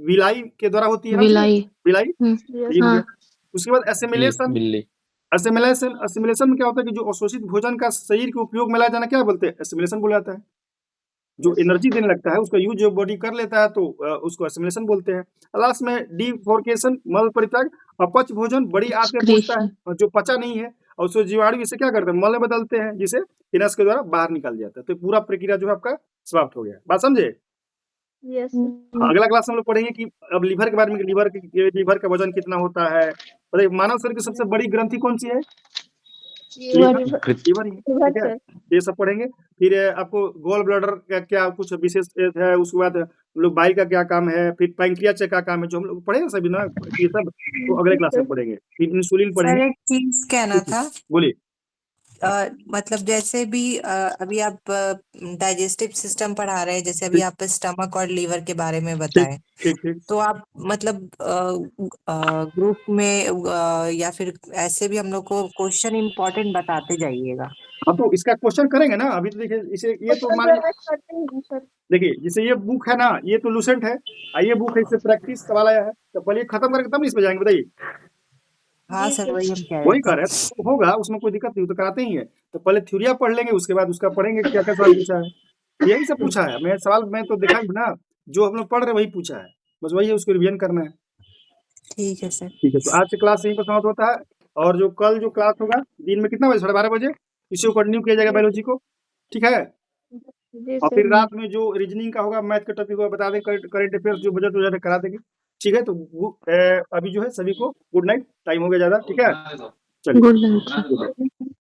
विलाई के द्वारा होती है ना? विलाई। विलाई, ये हो गया। उसके बाद एसिमिलेशन। बिल्ली। एसिमिलेशन में क्या होता है कि जो अवशोषित भोजन का शरीर के उपयोग में लाया जाना क्या बोलते हैं? एसिमिलेशन बोला जाता है। जो एनर्जी देने लगता है, उसका यूज जो बॉडी कर लेता है, तो उसको एसिमिलेशन बोलते हैं। लास्ट में डिफोर्केशन, मल परित्याग। अपच भोजन बड़ी आंत में पहुंचता है, और जो पचा नहीं है और उसको जीवाणु इसे क्या करते हैं? मल में बदलते हैं, जिसे एनस के द्वारा बाहर निकल जाता है। तो पूरा प्रक्रिया जो है आपका समाप्त हो गया। बात समझे? अगला क्लास में हम लोग पढ़ेंगे कि अब लीवर के बारे में, लीवर का वजन कितना होता है। बताइए, मानव शरीर की सबसे बड़ी ग्रंथि कौन सी है? लीवर ही, ठीक है। ये सब पढ़ेंगे। फिर आपको गोल ब्लैडर का क्या कुछ विशेष है, उसके बाद हम लोग बाई का क्या काम है, फिर पैंक्रियाज का क्या काम है, जो हम लोग पढ़ेंगे सभी ना, ये सब तो अगले क्लास में पढ़ेंगे। फिर इंसुलिन सर पढ़ेंगे। एक चीज कहना था, बोलिए। मतलब जैसे भी अभी आप डाइजेस्टिव सिस्टम पढ़ा रहे हैं, जैसे अभी आप स्टमक और लीवर के बारे में बताएं, ठीक। तो आप मतलब ग्रुप में या फिर ऐसे भी हम लोग को क्वेश्चन इम्पोर्टेंट बताते जाइएगा। हाँ, तो इसका क्वेश्चन करेंगे ना। अभी तो देखिए, इसे ये तो मान लीजिए, देखिए जैसे ये बुक है ना, ये तो लूसेंट है, और ये बुक है, इससे प्रैक्टिस सवाल आया है। तो पहले खत्म करके तब इस पे जाएंगे, बताइए। हाँ सर, वही हम कह वही रहे कर रहे थे। हैं, तो होगा, उसमें कोई दिक्कत नहीं, तो कराते ही है। तो पहले थ्योरिया पढ़ लेंगे, उसके बाद उसका पढ़ेंगे क्या क्या सवाल पूछा है। यही सब पूछा है, मैं सवाल मैं तो देखा ना, जो हम लोग पढ़ रहे वही पूछा है, बस वही है, उसको रिवीजन करना है। ठीक है सर। ठीक है, तो आज से क्लास यहीं पर समाप्त होता है। और जो कल जो क्लास होगा दिन में कितना बजे? 12:30 बजे इसी को कंटिन्यू किया जाएगा, बायोलॉजी को, ठीक है। और फिर रात में जो रीजनिंग का होगा, मैथ का टॉपिक होगा, बता दें, करंट अफेयर्स जो बजट वजट करा देंगे, ठीक है। तो अभी जो है सभी को गुड नाइट, टाइम हो गया ज्यादा, ठीक है। चलिए, गुड नाइट। Good night.